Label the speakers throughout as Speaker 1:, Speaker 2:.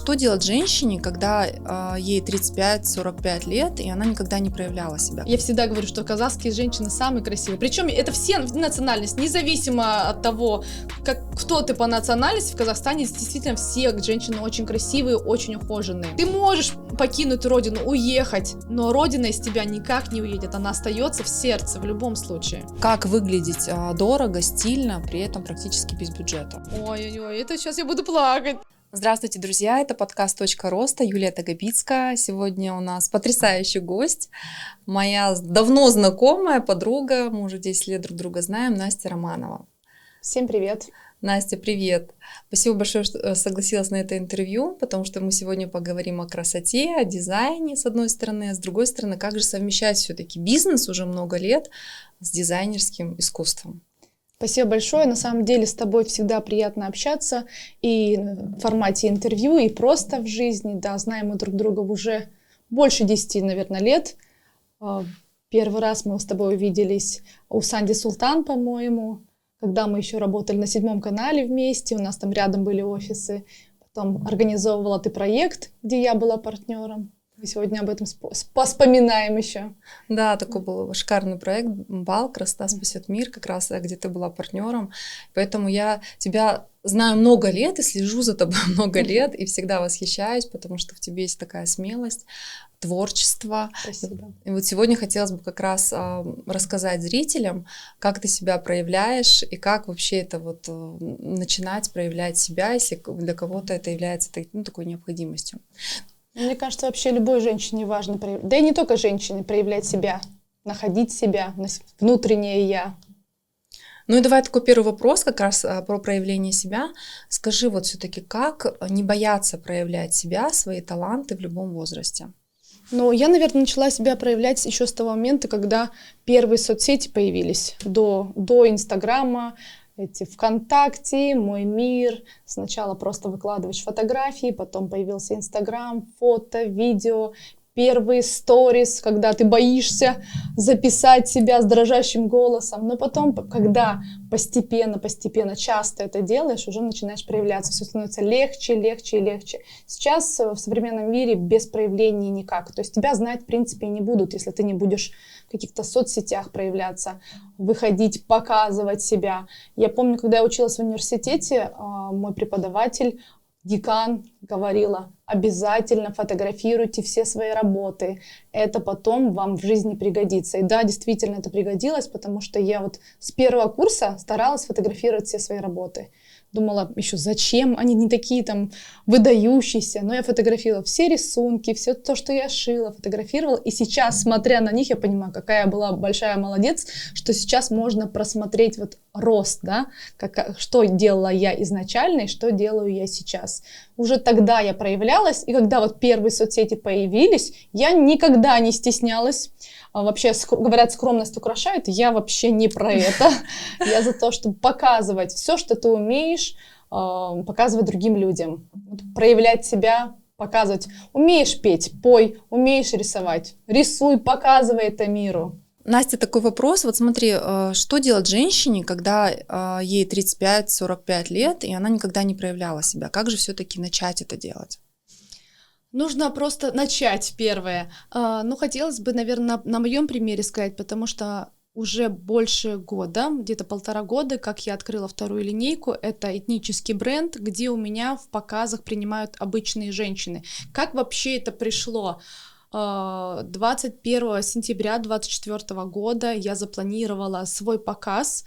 Speaker 1: Что делать женщине, когда ей 35-45 лет, и она никогда не проявляла себя?
Speaker 2: Я всегда говорю, что казахские женщины самые красивые. Причем это все национальности, независимо от того, кто ты по национальности, в Казахстане действительно все женщины очень красивые, очень ухоженные. Ты можешь покинуть родину, уехать, но родина из тебя никак не уедет, она остается в сердце в любом случае.
Speaker 1: Как выглядеть дорого, стильно, при этом практически без бюджета?
Speaker 2: Ой-ой-ой, это сейчас я буду плакать.
Speaker 1: Здравствуйте, друзья, это подкаст «Точка роста», Юлия Тагобицкая. Сегодня у нас потрясающий гость, моя давно знакомая подруга, мы уже 10 лет друг друга знаем, Настя Романова.
Speaker 2: Всем привет.
Speaker 1: Настя, привет. Спасибо большое, что согласилась на это интервью, потому что мы сегодня поговорим о красоте, о дизайне, с одной стороны, а с другой стороны, как же совмещать все-таки бизнес уже много лет с дизайнерским искусством.
Speaker 2: Спасибо большое. На самом деле с тобой всегда приятно общаться и в формате интервью, и просто в жизни. Да, знаем мы друг друга уже больше 10, наверное, лет. Первый раз мы с тобой увиделись у Санди Султан, по-моему, когда мы еще работали на 7 канале вместе, у нас там рядом были офисы. Потом организовывала ты проект, где я была партнером. Мы сегодня об этом вспоминаем еще.
Speaker 1: Да, такой был шикарный проект «Бал. Красота спасет мир», как раз где ты была партнером. Поэтому я тебя знаю много лет и слежу за тобой много лет и всегда восхищаюсь, потому что в тебе есть такая смелость, творчество.
Speaker 2: Спасибо.
Speaker 1: И вот сегодня хотелось бы как раз рассказать зрителям, как ты себя проявляешь и как вообще это вот начинать проявлять себя, если для кого-то это является такой необходимостью.
Speaker 2: Мне кажется, вообще любой женщине важно, да и не только женщине, проявлять себя, находить себя, внутреннее «я».
Speaker 1: Ну и давай такой первый вопрос как раз про проявление себя. Скажи вот все-таки, как не бояться проявлять себя, свои таланты в любом возрасте?
Speaker 2: Ну, я, наверное, начала себя проявлять еще с того момента, когда первые соцсети появились, до Инстаграма, эти ВКонтакте, Мой мир. Сначала просто выкладываешь фотографии, потом появился Инстаграм, фото, видео, первые сторис, когда ты боишься записать себя с дрожащим голосом. Но потом, когда постепенно, часто это делаешь, уже начинаешь проявляться. Все становится легче и легче. Сейчас в современном мире без проявления никак. То есть тебя знать, в принципе, не будут, если ты не будешь в каких-то соцсетях проявляться, выходить, показывать себя. Я помню, когда я училась в университете, мой преподаватель, декан, говорила: обязательно фотографируйте все свои работы, это потом вам в жизни пригодится. И да, действительно это пригодилось, потому что я вот с первого курса старалась фотографировать все свои работы. Думала еще, зачем, они не такие там выдающиеся, но я фотографировала все рисунки, все то, что я шила, фотографировала. И сейчас, смотря на них, я понимаю, какая я была большая молодец, что сейчас можно просмотреть вот рост, да, что делала я изначально и что делаю я сейчас. Уже тогда я проявлялась, и когда вот первые соцсети появились, я никогда не стеснялась. Вообще, говорят, скромность украшает, я вообще не про это. Я за то, чтобы показывать все, что ты умеешь, показывать другим людям. Проявлять себя, показывать. Умеешь петь, пой, умеешь рисовать. Рисуй, показывай это миру.
Speaker 1: Настя, такой вопрос. Вот смотри, что делать женщине, когда ей 35-45 лет, и она никогда не проявляла себя? Как же все-таки начать это делать?
Speaker 2: Нужно просто начать первое. Ну, хотелось бы, наверное, на моем примере сказать, потому что уже больше года, где-то 1,5 года, как я открыла вторую линейку. Это этнический бренд, где у меня в показах принимают обычные женщины. Как вообще это пришло? 21 сентября 2024 года я запланировала свой показ,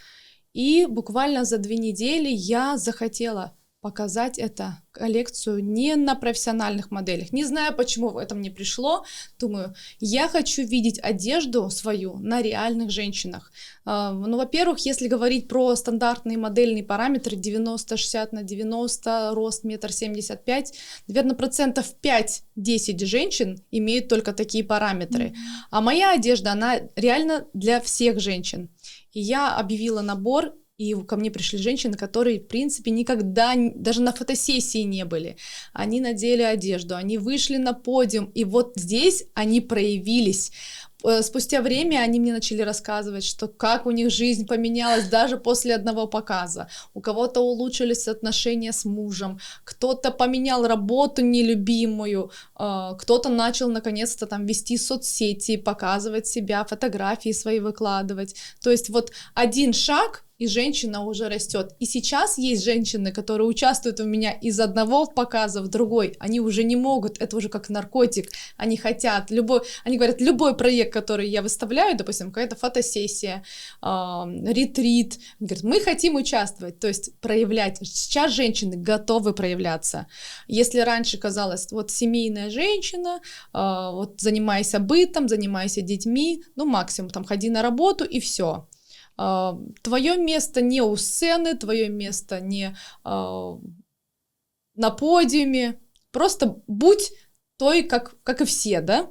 Speaker 2: и буквально за 2 недели я захотела показать эту коллекцию не на профессиональных моделях. Не знаю, почему в этом не пришло. Думаю, я хочу видеть одежду свою на реальных женщинах. Ну, во-первых, если говорить про стандартные модельные параметры 90-60/90, рост 1,75 м, наверное, 5-10% женщин имеют только такие параметры. А моя одежда, она реально для всех женщин. И я объявила набор, И ко мне пришли женщины, которые, в принципе, никогда даже на фотосессии не были. Они надели одежду, они вышли на подиум, и вот здесь они проявились. Спустя время они мне начали рассказывать, что как у них жизнь поменялась даже после одного показа. У кого-то улучшились отношения с мужем, кто-то поменял работу нелюбимую, кто-то начал наконец-то там вести соцсети, показывать себя, фотографии свои выкладывать. То есть вот один шаг, и женщина уже растет. И сейчас есть женщины, которые участвуют у меня из одного показа в другой, они уже не могут, это уже как наркотик, они хотят, они говорят, любой проект, который я выставляю, допустим, какая-то фотосессия, ретрит, они говорят, мы хотим участвовать, то есть проявлять. Сейчас женщины готовы проявляться. Если раньше казалось, вот семейная женщина, вот занимайся бытом, занимайся детьми, ну максимум там ходи на работу и все. Твое место не у сцены, твое место не на подиуме, просто будь той, как и все, да?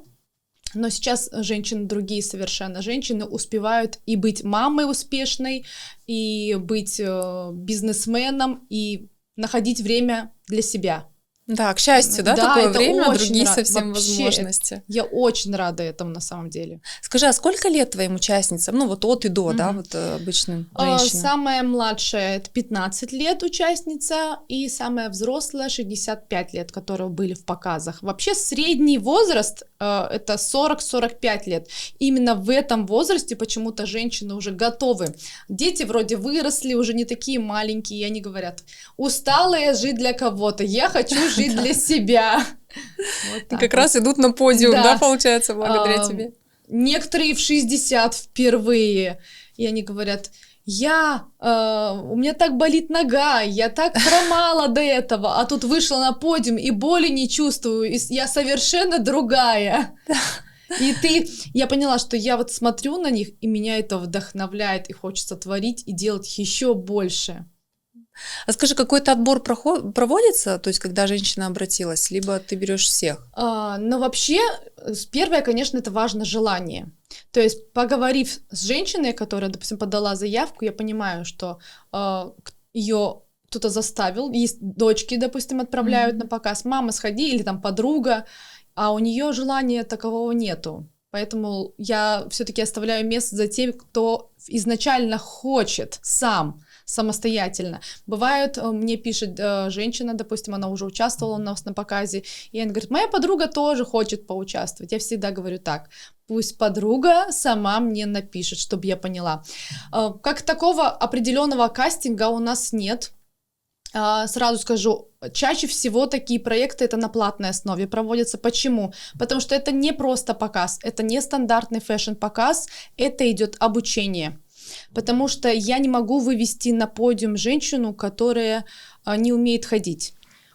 Speaker 2: Но сейчас женщины другие совершенно. Женщины успевают и быть мамой успешной, и быть бизнесменом, и находить время для себя.
Speaker 1: Да, к счастью, да, такое время, другие совсем
Speaker 2: вообще,
Speaker 1: возможности.
Speaker 2: Я очень рада этому на самом деле.
Speaker 1: Скажи, а сколько лет твоим участницам? Ну вот от и до, да, вот обычным женщинам?
Speaker 2: Самая младшая — это 15 лет участница, и самая взрослая — 65 лет, которые были в показах. Вообще средний возраст это 40-45 лет. Именно в этом возрасте почему-то женщины уже готовы. Дети вроде выросли, уже не такие маленькие, и они говорят, устала я жить для кого-то, я хочу жить для себя.
Speaker 1: Вот как раз идут на подиум, да, получается, благодаря тебе.
Speaker 2: Некоторые в 60 впервые, и они говорят, у меня так болит нога, я так хромала до этого, а тут вышла на подиум и боли не чувствую, и я совершенно другая. И я поняла, что я вот смотрю на них, и меня это вдохновляет, и хочется творить и делать еще больше.
Speaker 1: А скажи, какой-то отбор проводится, то есть когда женщина обратилась, либо ты берешь всех?
Speaker 2: Ну вообще, первое, конечно, это важно желание. То есть поговорив с женщиной, которая, допустим, подала заявку, я понимаю, что ее кто-то заставил, есть дочки, допустим, отправляют на показ, мама, сходи, или там подруга, а у нее желания такового нету. Поэтому я все-таки оставляю место за тем, кто изначально хочет самостоятельно. Бывает, мне пишет женщина, допустим, она уже участвовала у нас на показе, и она говорит, моя подруга тоже хочет поучаствовать. Я всегда говорю так, пусть подруга сама мне напишет, чтобы я поняла. Как такого определенного кастинга у нас нет. Сразу скажу, чаще всего такие проекты это на платной основе проводятся. Почему? Потому что это не просто показ, это не стандартный фэшн-показ, это идет обучение. Потому что я не могу вывести на подиум женщину, которая не умеет ходить.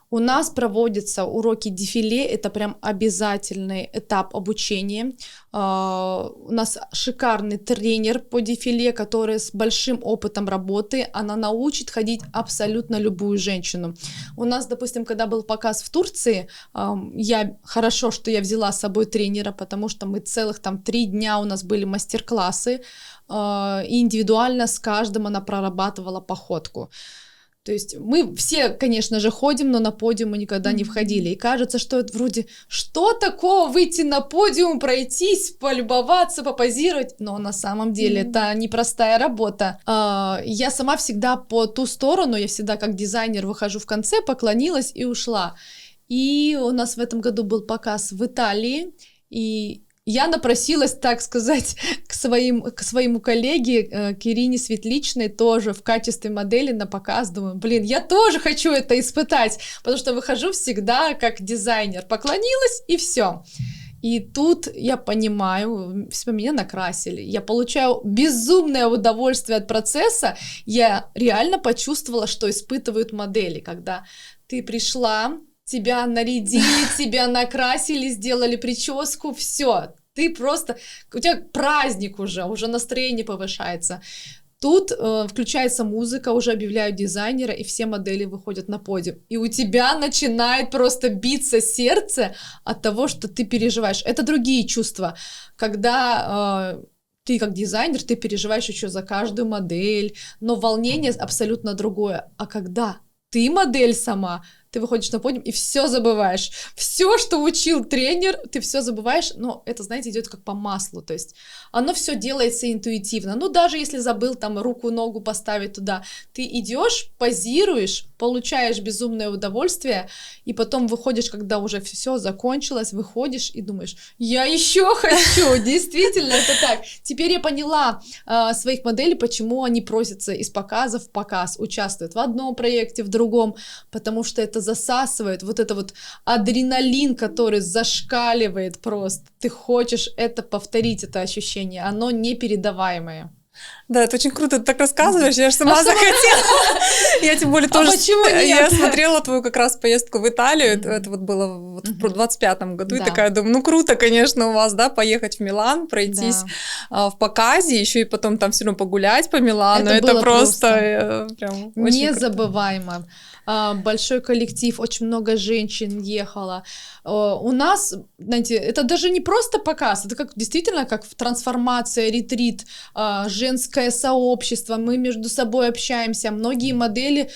Speaker 2: У нас проводятся уроки дефиле, это прям обязательный этап обучения. У нас шикарный тренер по дефиле, который с большим опытом работы, она научит ходить абсолютно любую женщину. У нас, допустим, когда был показ в Турции, хорошо, что я взяла с собой тренера, потому что мы целых там 3 дня у нас были мастер-классы, и индивидуально с каждым она прорабатывала походку. То есть мы все, конечно же, ходим, но на подиум мы никогда не входили. И кажется, что это вроде, что такого выйти на подиум, пройтись, полюбоваться, попозировать? Но на самом деле это непростая работа. Я сама всегда по ту сторону, я всегда как дизайнер выхожу в конце, поклонилась и ушла. И у нас в этом году был показ в Италии, и я напросилась, так сказать, к своему коллеге, к Ирине Светличной, тоже в качестве модели на показ. Думаю, я тоже хочу это испытать, потому что выхожу всегда как дизайнер. Поклонилась и все. И тут я понимаю, меня накрасили, я получаю безумное удовольствие от процесса. Я реально почувствовала, что испытывают модели, когда ты пришла, тебя нарядили, тебя накрасили, сделали прическу, все, ты просто, у тебя праздник уже настроение повышается. Тут включается музыка, уже объявляют дизайнера, и все модели выходят на подиум. И у тебя начинает просто биться сердце от того, что ты переживаешь. Это другие чувства, когда ты как дизайнер, ты переживаешь еще за каждую модель, но волнение абсолютно другое. А когда ты модель сама, ты выходишь на подиум и все забываешь. Все, что учил тренер, ты все забываешь, но это, знаете, идет как по маслу, то есть оно все делается интуитивно. Ну, даже если забыл там руку-ногу поставить туда, ты идешь, позируешь, получаешь безумное удовольствие, и потом выходишь, когда уже все закончилось, выходишь и думаешь, я еще хочу, действительно, это так. Теперь я поняла своих моделей, почему они просятся из показа в показ, участвуют в одном проекте, в другом, потому что это засасывает, вот это вот адреналин, который зашкаливает просто. Ты хочешь это повторить, это ощущение, оно непередаваемое.
Speaker 1: Да, это очень круто, ты так рассказываешь, я же сама захотела. Я тем более тоже...
Speaker 2: почему нет?
Speaker 1: Я смотрела твою как раз поездку в Италию, это вот было в 25-м году, и такая думаю, ну круто, конечно, у вас, да, поехать в Милан, пройтись в показе, еще и потом там все равно погулять по Милану, это просто прям очень
Speaker 2: незабываемо. Большой коллектив, очень много женщин ехало. У нас, знаете, это даже не просто показ, это как действительно как трансформация, ретрит, женское сообщество, мы между собой общаемся, многие модели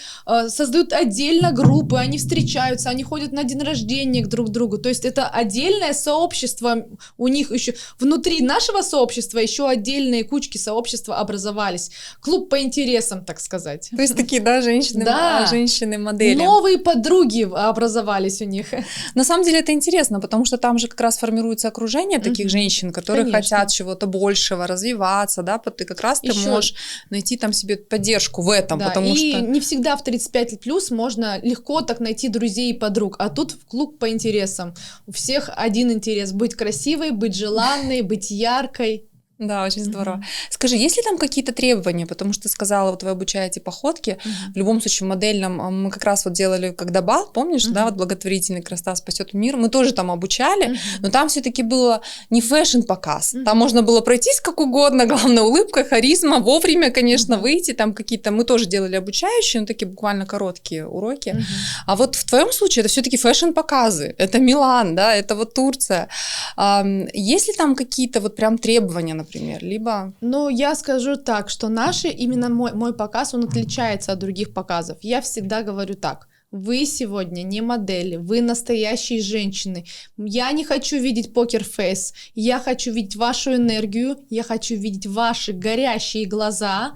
Speaker 2: создают отдельно группы, они встречаются, они ходят на день рождения друг к другу, то есть это отдельное сообщество, у них еще внутри нашего сообщества еще отдельные кучки сообщества образовались, клуб по интересам, так сказать.
Speaker 1: То есть такие, да, женщины-модели.
Speaker 2: Новые подруги образовались у них.
Speaker 1: На самом деле это интересно, потому что там же как раз формируется окружение таких женщин, которые хотят чего-то большего, развиваться, да, ты как раз ты можешь найти там себе поддержку в этом, потому что...
Speaker 2: не всегда в 35+ можно легко так найти друзей и подруг, а тут в клуб по интересам. У всех один интерес — быть красивой, быть желанной, быть яркой.
Speaker 1: Да, очень здорово. Скажи, есть ли там какие-то требования? Потому что ты сказала, вот вы обучаете походке. В любом случае, в модельном мы как раз вот делали, когда бал, помнишь, да, вот благотворительный «Красота спасет мир», мы тоже там обучали, но там все-таки было не фэшн-показ. Там можно было пройтись как угодно, главное, улыбка, харизма, вовремя, конечно, выйти, там какие-то, мы тоже делали обучающие, но такие буквально короткие уроки. А вот в твоем случае это все-таки фэшн-показы, это Милан, да, это вот Турция. Есть ли там какие-то вот прям требования, например, либо...
Speaker 2: Ну, я скажу так, что именно мой показ, он отличается от других показов. Я всегда говорю так: вы сегодня не модели, вы настоящие женщины. Я не хочу видеть покер-фейс, я хочу видеть вашу энергию, я хочу видеть ваши горящие глаза.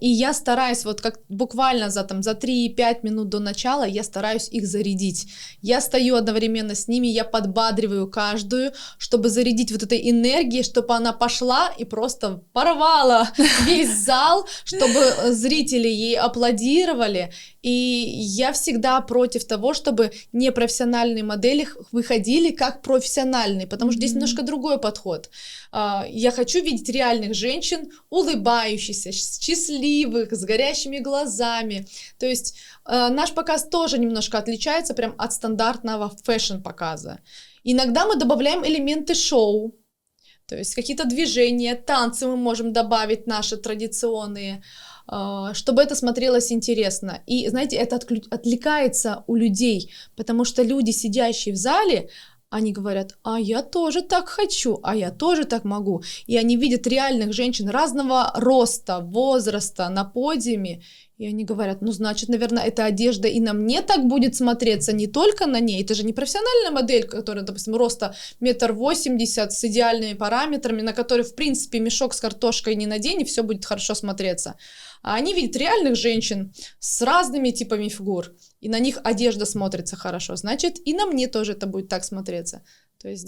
Speaker 2: И я стараюсь, вот как буквально за 3-5 минут до начала, я стараюсь их зарядить. Я стою одновременно с ними, я подбадриваю каждую, чтобы зарядить вот этой энергией, чтобы она пошла и просто порвала весь зал, чтобы зрители ей аплодировали. И я всегда против того, чтобы непрофессиональные модели выходили как профессиональные, потому что здесь немножко другой подход. Я хочу видеть реальных женщин, улыбающихся, счастливых, с горящими глазами. То есть наш показ тоже немножко отличается прям от стандартного фэшн-показа. Иногда мы добавляем элементы шоу, то есть какие-то движения, танцы мы можем добавить наши традиционные, чтобы это смотрелось интересно. И, знаете, это отвлекается у людей, потому что люди, сидящие в зале, они говорят: а я тоже так хочу, а я тоже так могу. И они видят реальных женщин разного роста, возраста на подиуме, и они говорят: ну, значит, наверное, эта одежда и на мне так будет смотреться, не только на ней. Это же не профессиональная модель, которая, допустим, роста 1,80 м с идеальными параметрами, на которой, в принципе, мешок с картошкой не надень, и все будет хорошо смотреться. А они видят реальных женщин с разными типами фигур, и на них одежда смотрится хорошо. Значит, и на мне тоже это будет так смотреться. То есть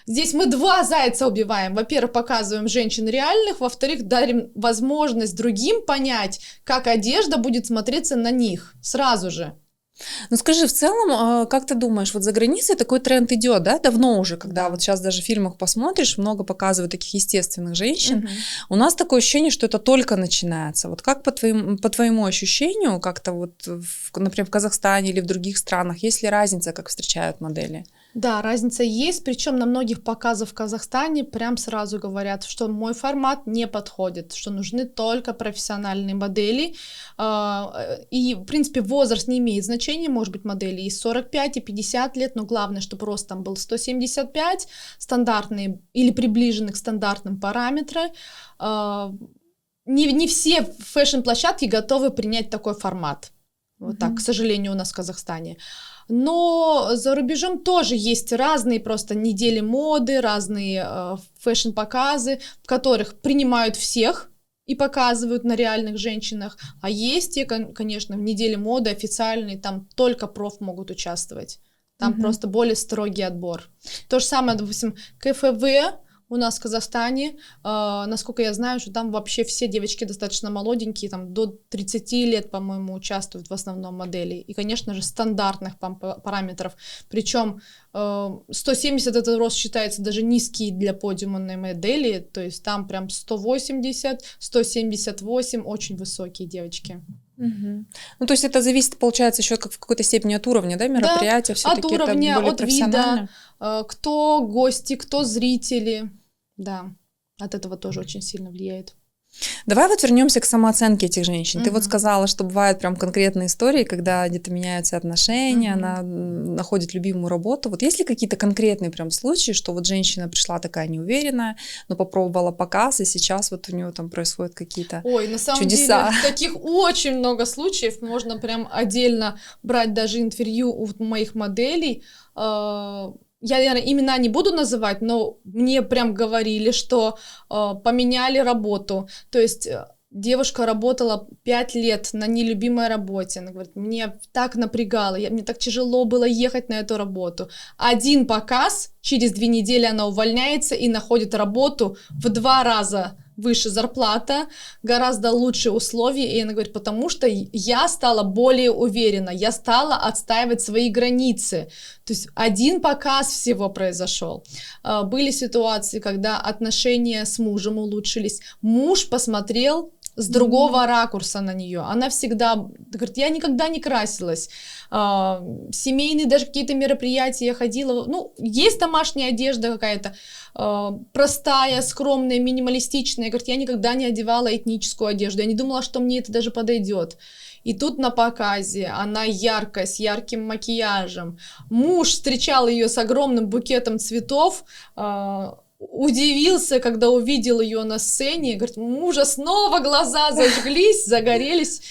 Speaker 2: здесь мы два зайца убиваем. Во-первых, показываем женщин реальных, во-вторых, дарим возможность другим понять, как одежда будет смотреться на них сразу же.
Speaker 1: Ну скажи, в целом, как ты думаешь, вот за границей такой тренд идет, да, давно уже, когда вот сейчас даже в фильмах посмотришь, много показывают таких естественных женщин, у нас такое ощущение, что это только начинается. Вот как по твоему ощущению, как-то вот, например, в Казахстане или в других странах, есть ли разница, как встречают модели?
Speaker 2: Да, разница есть, причем на многих показах в Казахстане прям сразу говорят, что мой формат не подходит, что нужны только профессиональные модели, и, в принципе, возраст не имеет значения. соотношение может быть моделей и 45, и 50 лет, но главное, чтобы рост там был 175, стандартные или приближенные к стандартным параметрам. Не все фэшн-площадки готовы принять такой формат. Вот так, к сожалению, у нас в Казахстане. Но за рубежом тоже есть разные просто недели моды, разные фэшн-показы, в которых принимают всех и показывают на реальных женщинах. А есть те, конечно, в неделе моды официальные, там только проф могут участвовать. Там просто более строгий отбор. То же самое, допустим, КФВ у нас в Казахстане, насколько я знаю, что там вообще все девочки достаточно молоденькие, там до 30 лет, по-моему, участвуют в основном модели. И, конечно же, стандартных параметров. Причем 170 этот рост считается даже низкий для подиумной модели, то есть там прям 180, 178, очень высокие девочки.
Speaker 1: Ну, то есть это зависит, получается, еще как в какой-то степени от уровня, да, мероприятия,
Speaker 2: да,
Speaker 1: все-таки
Speaker 2: от уровня,
Speaker 1: это более
Speaker 2: от
Speaker 1: профессионально.
Speaker 2: вида, кто гости, кто зрители. Да, от этого тоже очень сильно влияет.
Speaker 1: Давай вот вернемся к самооценке этих женщин. Ты вот сказала, что бывают прям конкретные истории, когда где-то меняются отношения, она находит любимую работу. Вот есть ли какие-то конкретные прям случаи, что вот женщина пришла такая неуверенная, но попробовала показ, и сейчас вот у нее там происходят какие-то чудеса?
Speaker 2: Ой, на самом деле таких очень много случаев. Можно прям отдельно брать даже интервью у моих моделей. Я, наверное, имена не буду называть, но мне прям говорили, что поменяли работу. То есть девушка работала 5 лет на нелюбимой работе. Она говорит, мне так напрягало, мне так тяжело было ехать на эту работу. Один показ, через 2 недели она увольняется и находит работу в 2 раза выше зарплата, гораздо лучшие условия, и она говорит, потому что я стала более уверена, я стала отстаивать свои границы. То есть один показ всего произошел. Были ситуации, когда отношения с мужем улучшились, муж посмотрел с другого ракурса на нее. Она всегда говорит, я никогда не красилась. Семейные даже какие-то мероприятия я ходила. Ну, есть домашняя одежда какая-то простая, скромная, минималистичная. Говорит, я никогда не одевала этническую одежду. Я не думала, что мне это даже подойдет. И тут на показе она яркая, с ярким макияжем. Муж встречал ее с огромным букетом цветов, удивился, когда увидел ее на сцене, говорит, у мужа снова глаза зажглись, загорелись,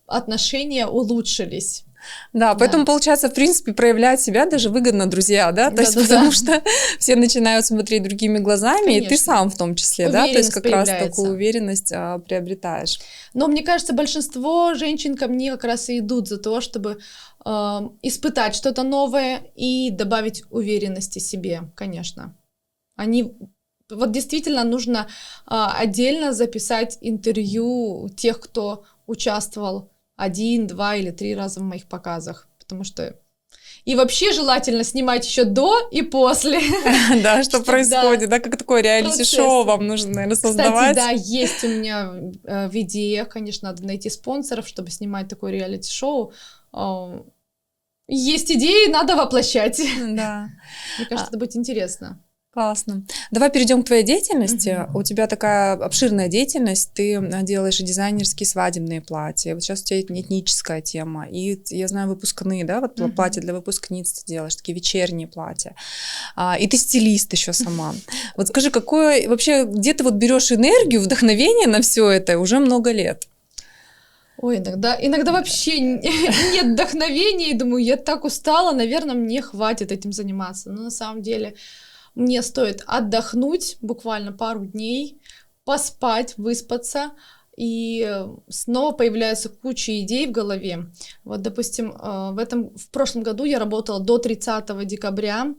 Speaker 2: отношения улучшились.
Speaker 1: Да, поэтому, получается, в принципе, проявлять себя даже выгодно, друзья, да? То есть, потому что все начинают смотреть другими глазами, конечно. И ты сам в том числе, да? То есть, как раз такую уверенность приобретаешь.
Speaker 2: Но мне кажется, большинство женщин ко мне как раз и идут за то, чтобы испытать что-то новое и добавить уверенности себе, конечно. Вот действительно нужно отдельно записать интервью тех, кто участвовал 1, 2 или 3 раза в моих показах, потому что и вообще желательно снимать еще до и после.
Speaker 1: Да, что происходит, да, как такое реалити-шоу вам нужно, наверное, создавать.
Speaker 2: Кстати, да, есть у меня в идеях, конечно, надо найти спонсоров, чтобы снимать такое реалити-шоу. Есть идеи, надо воплощать.
Speaker 1: Да.
Speaker 2: Мне кажется, это будет интересно.
Speaker 1: Классно. Давай перейдем к твоей деятельности. У тебя такая обширная деятельность, ты делаешь и дизайнерские свадебные платья, вот сейчас у тебя этническая тема, и я знаю выпускные, да, вот платья для выпускниц ты делаешь, такие вечерние платья, и ты стилист еще сама. Вот скажи, какое вообще, где ты вот берешь энергию, вдохновение на все это уже много лет?
Speaker 2: Ой, иногда вообще нет вдохновения, и думаю, я так устала, наверное, мне хватит этим заниматься, но на самом деле мне стоит отдохнуть буквально пару дней, поспать, выспаться, и снова появляется куча идей в голове. Вот, допустим, в прошлом году я работала до 30 декабря,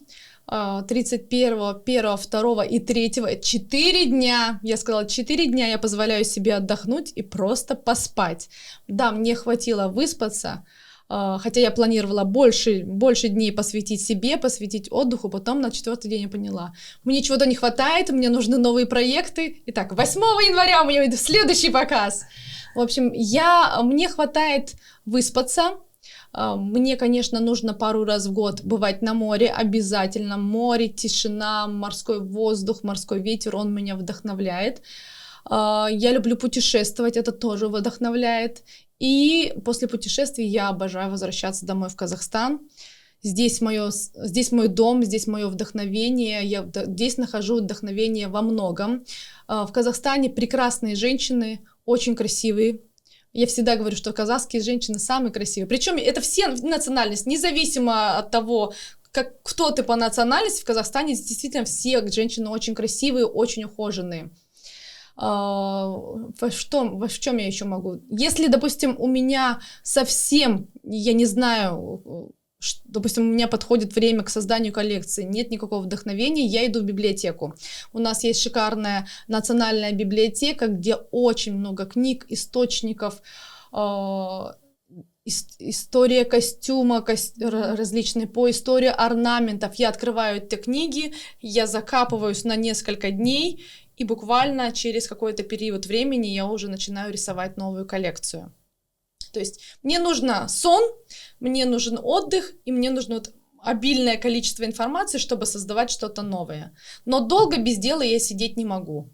Speaker 2: 31, 1, 2 и 3, 4 дня, я сказала, 4 дня я позволяю себе отдохнуть и просто поспать. Да, мне хватило выспаться, хотя я планировала больше дней посвятить себе, посвятить отдыху, потом на 4-й день я поняла, мне чего-то не хватает, мне нужны новые проекты. Итак, 8 января у меня следующий показ. В общем, мне хватает выспаться. Мне, конечно, нужно пару раз в год бывать на море, обязательно. Море, тишина, морской воздух, морской ветер, он меня вдохновляет. Я люблю путешествовать, это тоже вдохновляет. И после путешествий я обожаю возвращаться домой в Казахстан. Здесь мой дом, здесь мое вдохновение. Я здесь нахожу вдохновение во многом. В Казахстане прекрасные женщины, очень красивые. Я всегда говорю, что казахские женщины самые красивые. Причем это все национальности, независимо от того, кто ты по национальности, в Казахстане действительно все женщины очень красивые, очень ухоженные. В чем я еще могу? Если, допустим, у меня совсем, я не знаю, допустим, у меня подходит время к созданию коллекции, нет никакого вдохновения, я иду в библиотеку. У нас есть шикарная национальная библиотека, где очень много книг, источников, история костюма, различные по истории орнаментов. Я открываю эти книги, я закапываюсь на несколько дней, и буквально через какой-то период времени я уже начинаю рисовать новую коллекцию. То есть мне нужен сон, мне нужен отдых, и мне нужно обильное количество информации, чтобы создавать что-то новое. Но долго без дела я сидеть не могу.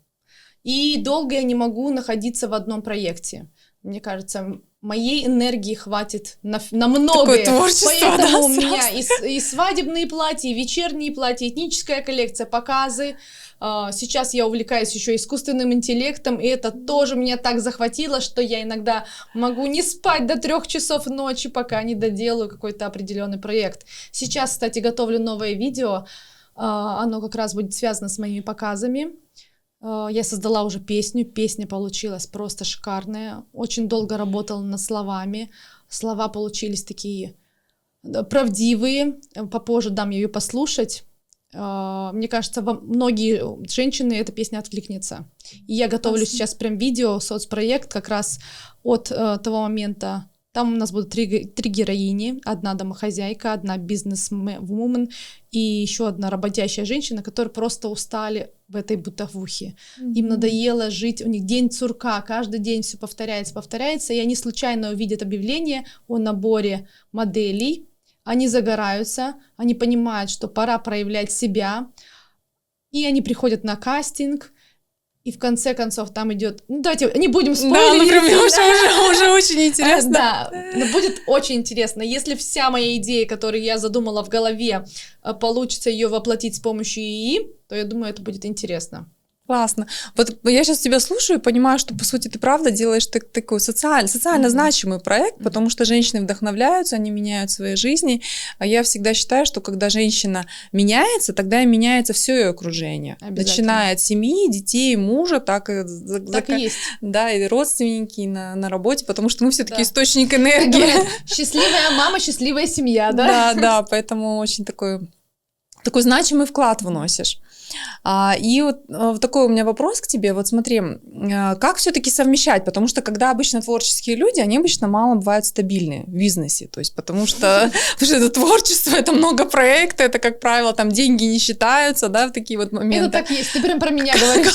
Speaker 2: И долго я не могу находиться в одном проекте. Мне кажется, моей энергии хватит на многое.
Speaker 3: Такое творчество,
Speaker 2: Поэтому
Speaker 3: да,
Speaker 2: у меня и свадебные платья, и вечерние платья, этническая коллекция, показы. Сейчас я увлекаюсь еще искусственным интеллектом, и это тоже меня так захватило, что я иногда могу не спать до 3 часов ночи, пока не доделаю какой-то определенный проект. Сейчас, кстати, готовлю новое видео, оно как раз будет связано с моими показами. Я создала уже песню, песня получилась просто шикарная, очень долго работала над словами, слова получились такие правдивые, попозже дам ее послушать. Мне кажется, многие женщины эта песня откликнется. И я готовлю сейчас прям видео, соцпроект как раз от того момента. Там у нас будут 3 героини. Одна домохозяйка, одна бизнес-вумен и еще одна работящая женщина, которые просто устали в этой бытовухе. Им надоело жить, у них день сурка, каждый день все повторяется, и они случайно увидят объявление о наборе моделей. Они загораются, они понимают, что пора проявлять себя, и они приходят на кастинг, и в конце концов там идет... Ну, давайте не будем спойлерить.
Speaker 3: Да, например, уже очень интересно.
Speaker 2: Да, но будет очень интересно. Если вся моя идея, которую я задумала в голове, получится ее воплотить с помощью ИИ, то я думаю, это будет интересно.
Speaker 3: Классно. Вот я сейчас тебя слушаю и понимаю, что, по сути, ты правда делаешь такой социально значимый проект, потому что женщины вдохновляются, они меняют свои жизни. А я всегда считаю, что когда женщина меняется, тогда и меняется все ее окружение. Начиная от семьи, детей, мужа, так и
Speaker 2: есть.
Speaker 3: Да, и родственники на работе, потому что мы все-таки источник энергии.
Speaker 2: Говорят, счастливая мама, счастливая семья, да?
Speaker 3: Да, поэтому очень такой значимый вклад вносишь. И вот такой у меня вопрос к тебе. Вот смотри, как все-таки совмещать? Потому что когда обычно творческие люди, они обычно мало бывают стабильны в бизнесе. То есть потому что это творчество, это много проектов, это, как правило, там деньги не считаются, да, в такие вот моменты.
Speaker 2: Это так есть, ты прям про меня говоришь.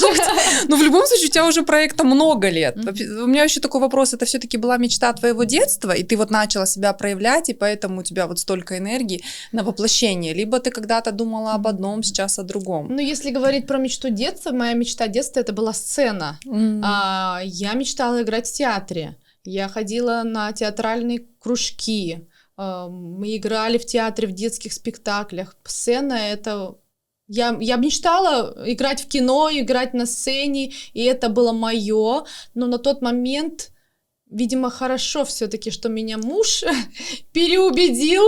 Speaker 3: Но в любом случае у тебя уже проекта много лет. У меня еще такой вопрос, это все-таки была мечта твоего детства, и ты вот начала себя проявлять, и поэтому у тебя вот столько энергии на воплощение. Либо ты когда-то думала об одном, сейчас о другом.
Speaker 2: Ну, если говорить про мечту детства, моя мечта детства это была сцена. Я мечтала играть в театре. Я ходила на театральные кружки. Мы играли в театре, в детских спектаклях. Сцена это... Я мечтала играть в кино, играть на сцене, и это было мое. Но на тот момент, видимо, хорошо все-таки, что меня муж переубедил.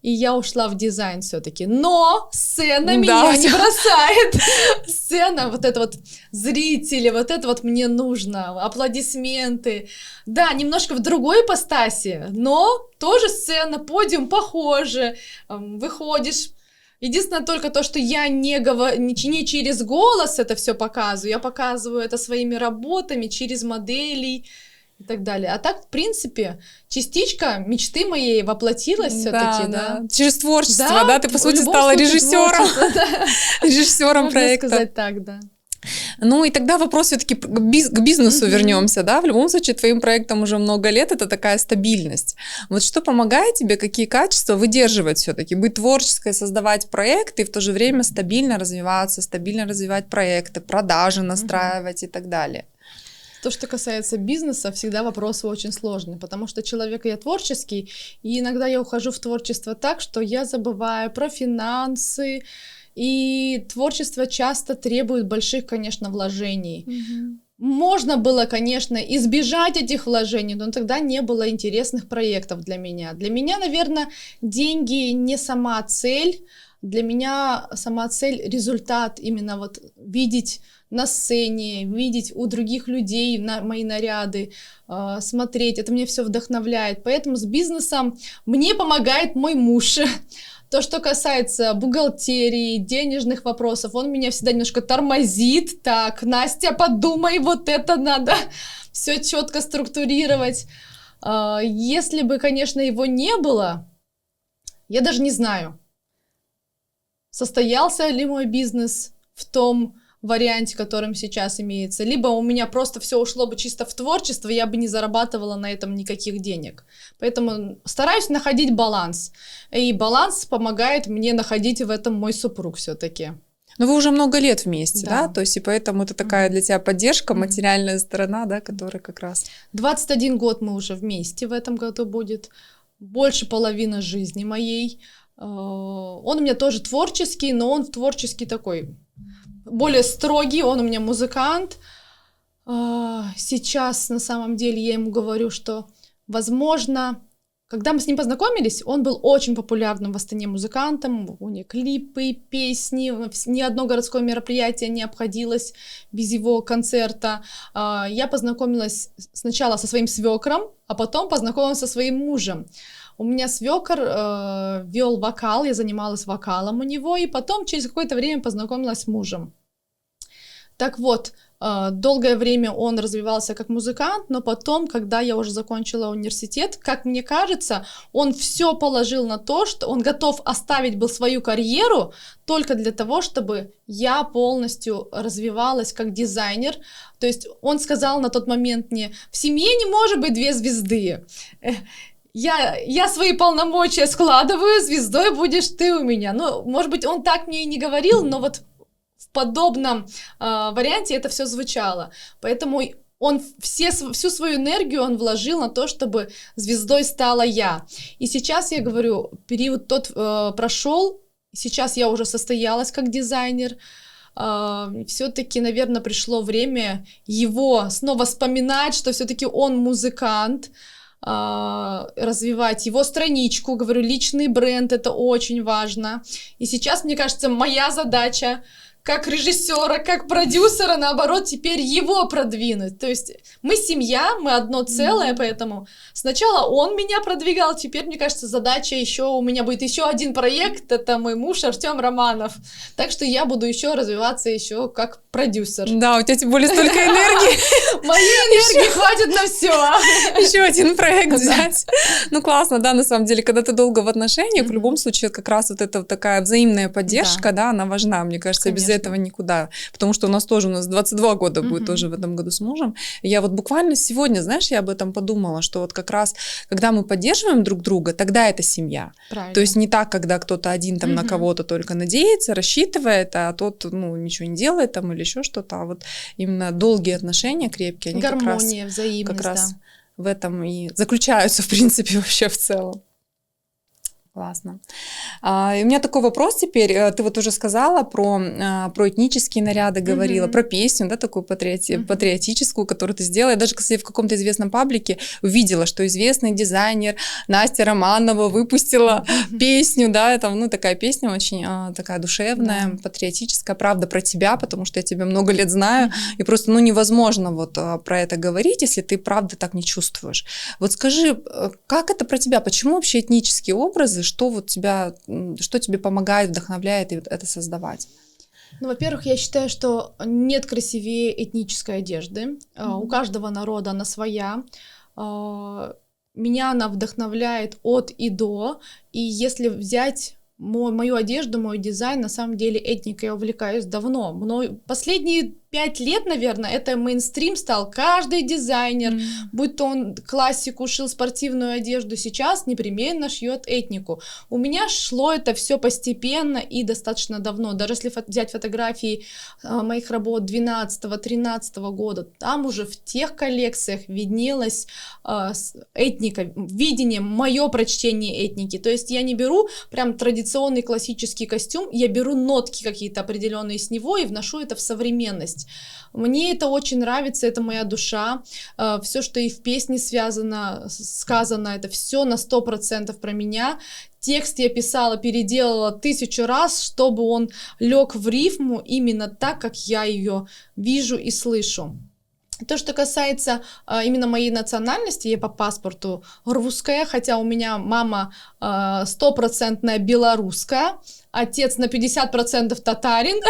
Speaker 2: И я ушла в дизайн все-таки. Но сцена меня не бросает. Сцена, вот это вот зрители, вот это вот мне нужно. Аплодисменты. Да, немножко в другой ипостаси, но тоже сцена, подиум похоже. Выходишь. Единственное только то, что я не через голос это все показываю. Я показываю это своими работами, через моделей. И так далее. А так, в принципе, частичка мечты моей воплотилась все-таки, да.
Speaker 3: Через творчество, да? Ты, по сути, стала режиссером. Режиссером проекта.
Speaker 2: Можно сказать так, да.
Speaker 3: Ну и тогда вопрос все-таки к бизнесу вернемся, да? В любом случае, твоим проектам уже много лет, это такая стабильность. Вот что помогает тебе, какие качества выдерживать все-таки? Быть творческой, создавать проекты и в то же время стабильно развиваться, стабильно развивать проекты, продажи настраивать и так далее.
Speaker 2: То, что касается бизнеса, всегда вопросы очень сложные, потому что человек я творческий, и иногда я ухожу в творчество так, что я забываю про финансы, и творчество часто требует больших, конечно, вложений. Можно было, конечно, избежать этих вложений, но тогда не было интересных проектов для меня. Для меня, наверное, деньги не сама цель, для меня сама цель — результат, именно вот видеть на сцене, видеть у других людей мои наряды, смотреть, это меня все вдохновляет. Поэтому с бизнесом мне помогает мой муж. То, что касается бухгалтерии, денежных вопросов, он меня всегда немножко тормозит. Так, Настя, подумай, вот это надо все четко структурировать. Если бы, конечно, его не было, я даже не знаю, состоялся ли мой бизнес в том варианте, которым сейчас имеется, либо у меня просто все ушло бы чисто в творчество, я бы не зарабатывала на этом никаких денег. Поэтому стараюсь находить баланс, и баланс помогает мне находить в этом мой супруг все-таки.
Speaker 3: Но вы уже много лет вместе,
Speaker 2: Да.
Speaker 3: да? То есть и поэтому это такая для тебя поддержка, материальная сторона, да, которая как раз...
Speaker 2: 21 год мы уже вместе в этом году будет, больше половины жизни моей. Он у меня тоже творческий, но он творческий такой, более строгий, он у меня музыкант. Сейчас, на самом деле, я ему говорю, что, возможно, когда мы с ним познакомились, он был очень популярным в Астане музыкантом, у него клипы, песни, ни одно городское мероприятие не обходилось без его концерта. Я познакомилась сначала со своим свекром, а потом познакомилась со своим мужем. У меня свекр вел вокал, я занималась вокалом у него, и потом через какое-то время познакомилась с мужем. Так вот, долгое время он развивался как музыкант, но потом, когда я уже закончила университет, как мне кажется, он все положил на то, что он готов оставить был свою карьеру только для того, чтобы я полностью развивалась как дизайнер. То есть он сказал на тот момент мне: в семье не может быть 2 звезды. Я свои полномочия складываю, звездой будешь ты у меня. Ну, может быть, он так мне и не говорил, но вот в подобном варианте это все звучало. Поэтому он всю свою энергию он вложил на то, чтобы звездой стала я. И сейчас я говорю, период тот прошел, сейчас я уже состоялась как дизайнер. Все-таки, наверное, пришло время его снова вспоминать, что все-таки он музыкант, развивать его страничку, говорю, личный бренд, это очень важно. И сейчас, мне кажется, моя задача как режиссера, как продюсера, наоборот, теперь его продвинуть. То есть мы семья, мы одно целое, поэтому сначала он меня продвигал, теперь, мне кажется, задача еще, у меня будет еще один проект, это мой муж Артем Романов. Так что я буду еще развиваться еще как продюсер.
Speaker 3: Да, у тебя тем более столько энергии.
Speaker 2: Моей энергии хватит на все.
Speaker 3: Еще один проект взять. Ну, классно, да, на самом деле, когда ты долго в отношениях, в любом случае, как раз вот эта такая взаимная поддержка, да, она важна, мне кажется, без этого никуда. Потому что у нас 22 года будет тоже в этом году с мужем. Я вот буквально сегодня, знаешь, я об этом подумала, что вот как раз, когда мы поддерживаем друг друга, тогда это семья.
Speaker 2: Правильно.
Speaker 3: То есть не так, когда кто-то один там на кого-то только надеется, рассчитывает, а тот, ну, ничего не делает там или еще что-то, а вот именно долгие отношения крепкие, они
Speaker 2: гармония, взаимность,
Speaker 3: как раз в этом и заключаются, в принципе, вообще в целом. Классно. И у меня такой вопрос теперь. Ты вот уже сказала про этнические наряды, говорила, про песню, да, такую патриотическую, которую ты сделала. Я даже, кстати, в каком-то известном паблике увидела, что известный дизайнер Настя Романова выпустила песню, да, это, ну, такая песня очень такая душевная, патриотическая, правда, про тебя, потому что я тебя много лет знаю, и просто, ну, невозможно вот про это говорить, если ты правда так не чувствуешь. Вот скажи, как это про тебя? Почему вообще этнические образы? Что вот что тебе помогает, вдохновляет это создавать?
Speaker 2: Ну, во-первых, я считаю, что нет красивее этнической одежды. У каждого народа она своя. Меня она вдохновляет от и до. И если взять мою одежду, мой дизайн, на самом деле этникой я увлекаюсь давно. Последние 5 лет, наверное, это мейнстрим стал. Каждый дизайнер, будь то он классику шил, спортивную одежду, сейчас непременно шьет этнику. У меня шло это все постепенно и достаточно давно. Даже если взять фотографии моих работ 12-13 года, там уже в тех коллекциях виднелась этника, видение, мое прочтение этники. То есть я не беру прям традиционный классический костюм, я беру нотки какие-то определенные с него и вношу это в современность. Мне это очень нравится, это моя душа. Все, что и в песне связано, сказано, это все на 100% про меня. Текст я писала, переделала 1000 раз, чтобы он лег в рифму именно так, как я ее вижу и слышу. То, что касается именно моей национальности, я по паспорту русская, хотя у меня мама 100% белорусская, отец на 50% татарин,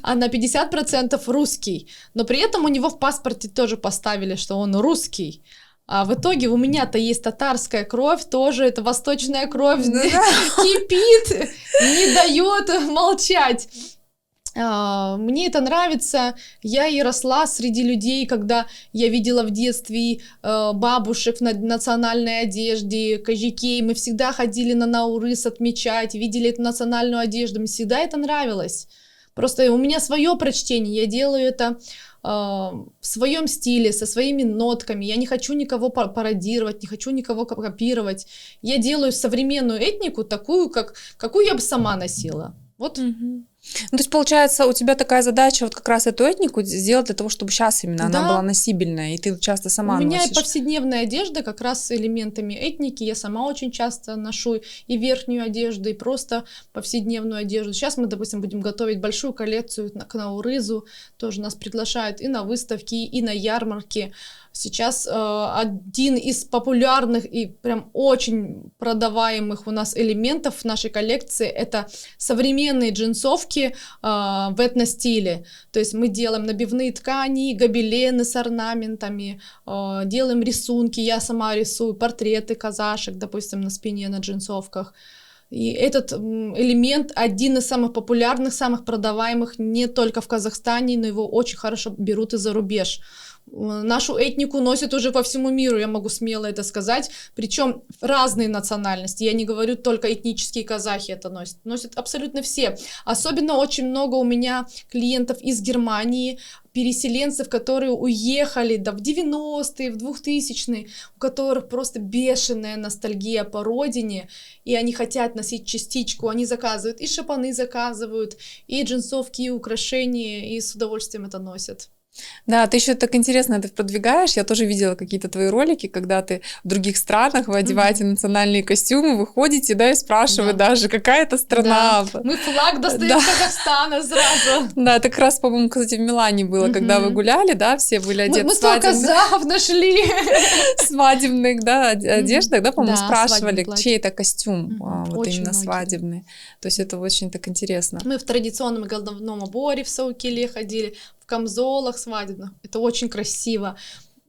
Speaker 2: а на 50% русский. Но при этом у него в паспорте тоже поставили, что он русский. А в итоге у меня-то есть татарская кровь, тоже это восточная кровь, кипит, не дает молчать. Мне это нравится, я и росла среди людей, когда я видела в детстве бабушек в национальной одежде, кожикей, мы всегда ходили на Наурыз отмечать, видели эту национальную одежду, мне всегда это нравилось. Просто у меня свое прочтение, я делаю это в своем стиле, со своими нотками, я не хочу никого пародировать, не хочу никого копировать, я делаю современную этнику такую, какую я бы сама носила. Вот.
Speaker 3: Ну, то есть, получается, у тебя такая задача вот как раз эту этнику сделать для того, чтобы сейчас именно она была носибельная, и ты часто сама носишь.
Speaker 2: У меня и повседневная одежда как раз с элементами этники, я сама очень часто ношу и верхнюю одежду, и просто повседневную одежду. Сейчас мы, допустим, будем готовить большую коллекцию к Наурызу, тоже нас приглашают и на выставки, и на ярмарки. Сейчас один из популярных и прям очень продаваемых у нас элементов в нашей коллекции — это современные джинсовки в этностиле. То есть мы делаем набивные ткани, гобелены с орнаментами, делаем рисунки, я сама рисую портреты казашек, допустим, на спине на джинсовках. И этот элемент один из самых популярных, самых продаваемых не только в Казахстане, но его очень хорошо берут и за рубеж. Нашу этнику носят уже по всему миру, я могу смело это сказать, причем разные национальности, я не говорю только этнические казахи это носят абсолютно все. Особенно очень много у меня клиентов из Германии, переселенцев, которые уехали в 90-е, в 2000-е, у которых просто бешеная ностальгия по родине, и они хотят носить частичку, они заказывают, и шапаны заказывают, и джинсовки, и украшения, и с удовольствием это носят.
Speaker 3: Да, ты еще так интересно это продвигаешь. Я тоже видела какие-то твои ролики, когда ты в других странах, вы одеваете национальные костюмы, выходите, да, и спрашивают даже, какая это страна.
Speaker 2: Да. Мы флаг достаем Казахстана сразу.
Speaker 3: Да, это как раз, по-моему, кстати, в Милане было, когда вы гуляли, да, все были одеты
Speaker 2: мы столько казахов нашли.
Speaker 3: Свадебных, да, одеждах, да, по-моему, спрашивали, чей это костюм, вот именно свадебный. То есть это очень так интересно.
Speaker 2: Мы в традиционном головном уборе в Саукиле ходили, в камзолах свадебных. Это очень красиво.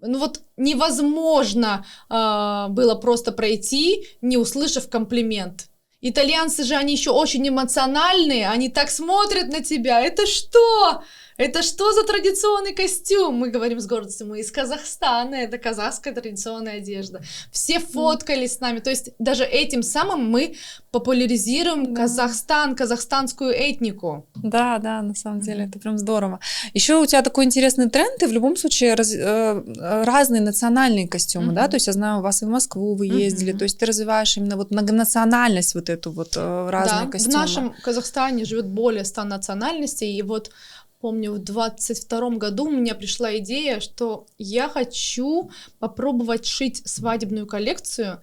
Speaker 2: Ну вот невозможно было просто пройти, не услышав комплимент. Итальянцы же, они еще очень эмоциональные, они так смотрят на тебя. Это что? Это что за традиционный костюм? Мы говорим с гордостью, мы из Казахстана, это казахская традиционная одежда. Все фоткались с нами, то есть даже этим самым мы популяризируем Казахстан, казахстанскую этнику.
Speaker 3: Да, да, на самом деле это прям здорово. Еще у тебя такой интересный тренд, ты в любом случае разные национальные костюмы, да, то есть я знаю, у вас и в Москву вы ездили, то есть ты развиваешь именно вот многонациональность, вот эту вот разные костюмы.
Speaker 2: В нашем Казахстане живет более 100 национальностей, и вот помню, в 22 году у меня пришла идея, что я хочу попробовать шить свадебную коллекцию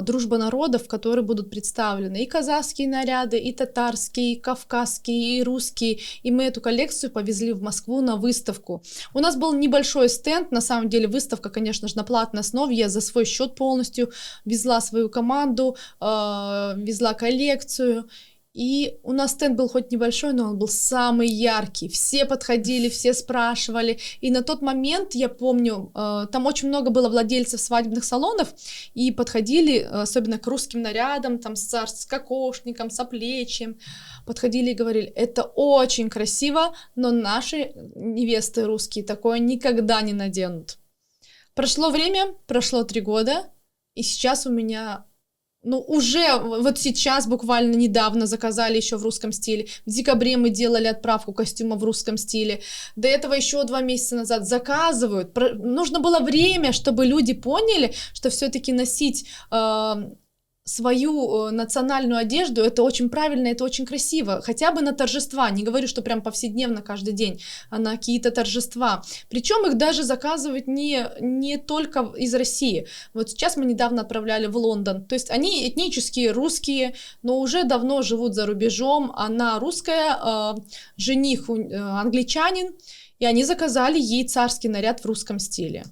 Speaker 2: «Дружба народов», в которой будут представлены и казахские наряды, и татарские, и кавказские, и русские. И мы эту коллекцию повезли в Москву на выставку. У нас был небольшой стенд, на самом деле выставка, конечно же, на платной основе. Я за свой счет полностью везла свою команду, везла коллекцию. И у нас стенд был хоть небольшой, но он был самый яркий. Все подходили, все спрашивали. И на тот момент, я помню, там очень много было владельцев свадебных салонов, и подходили, особенно к русским нарядам, там с кокошником, с оплечьем, подходили и говорили: это очень красиво, но наши невесты русские такое никогда не наденут. Прошло время, прошло 3 года, и сейчас у меня... уже вот сейчас, буквально недавно, заказали еще в русском стиле. В декабре мы делали отправку костюма в русском стиле. До этого еще 2 месяца назад заказывают. Нужно было время, чтобы люди поняли, что все-таки носить свою национальную одежду, это очень правильно, это очень красиво, хотя бы на торжества, не говорю, что прям повседневно каждый день, а на какие-то торжества, причем их даже заказывают не только из России. Вот сейчас мы недавно отправляли в Лондон, то есть они этнические русские, но уже давно живут за рубежом, она русская, жених англичанин, и они заказали ей царский наряд в русском стиле.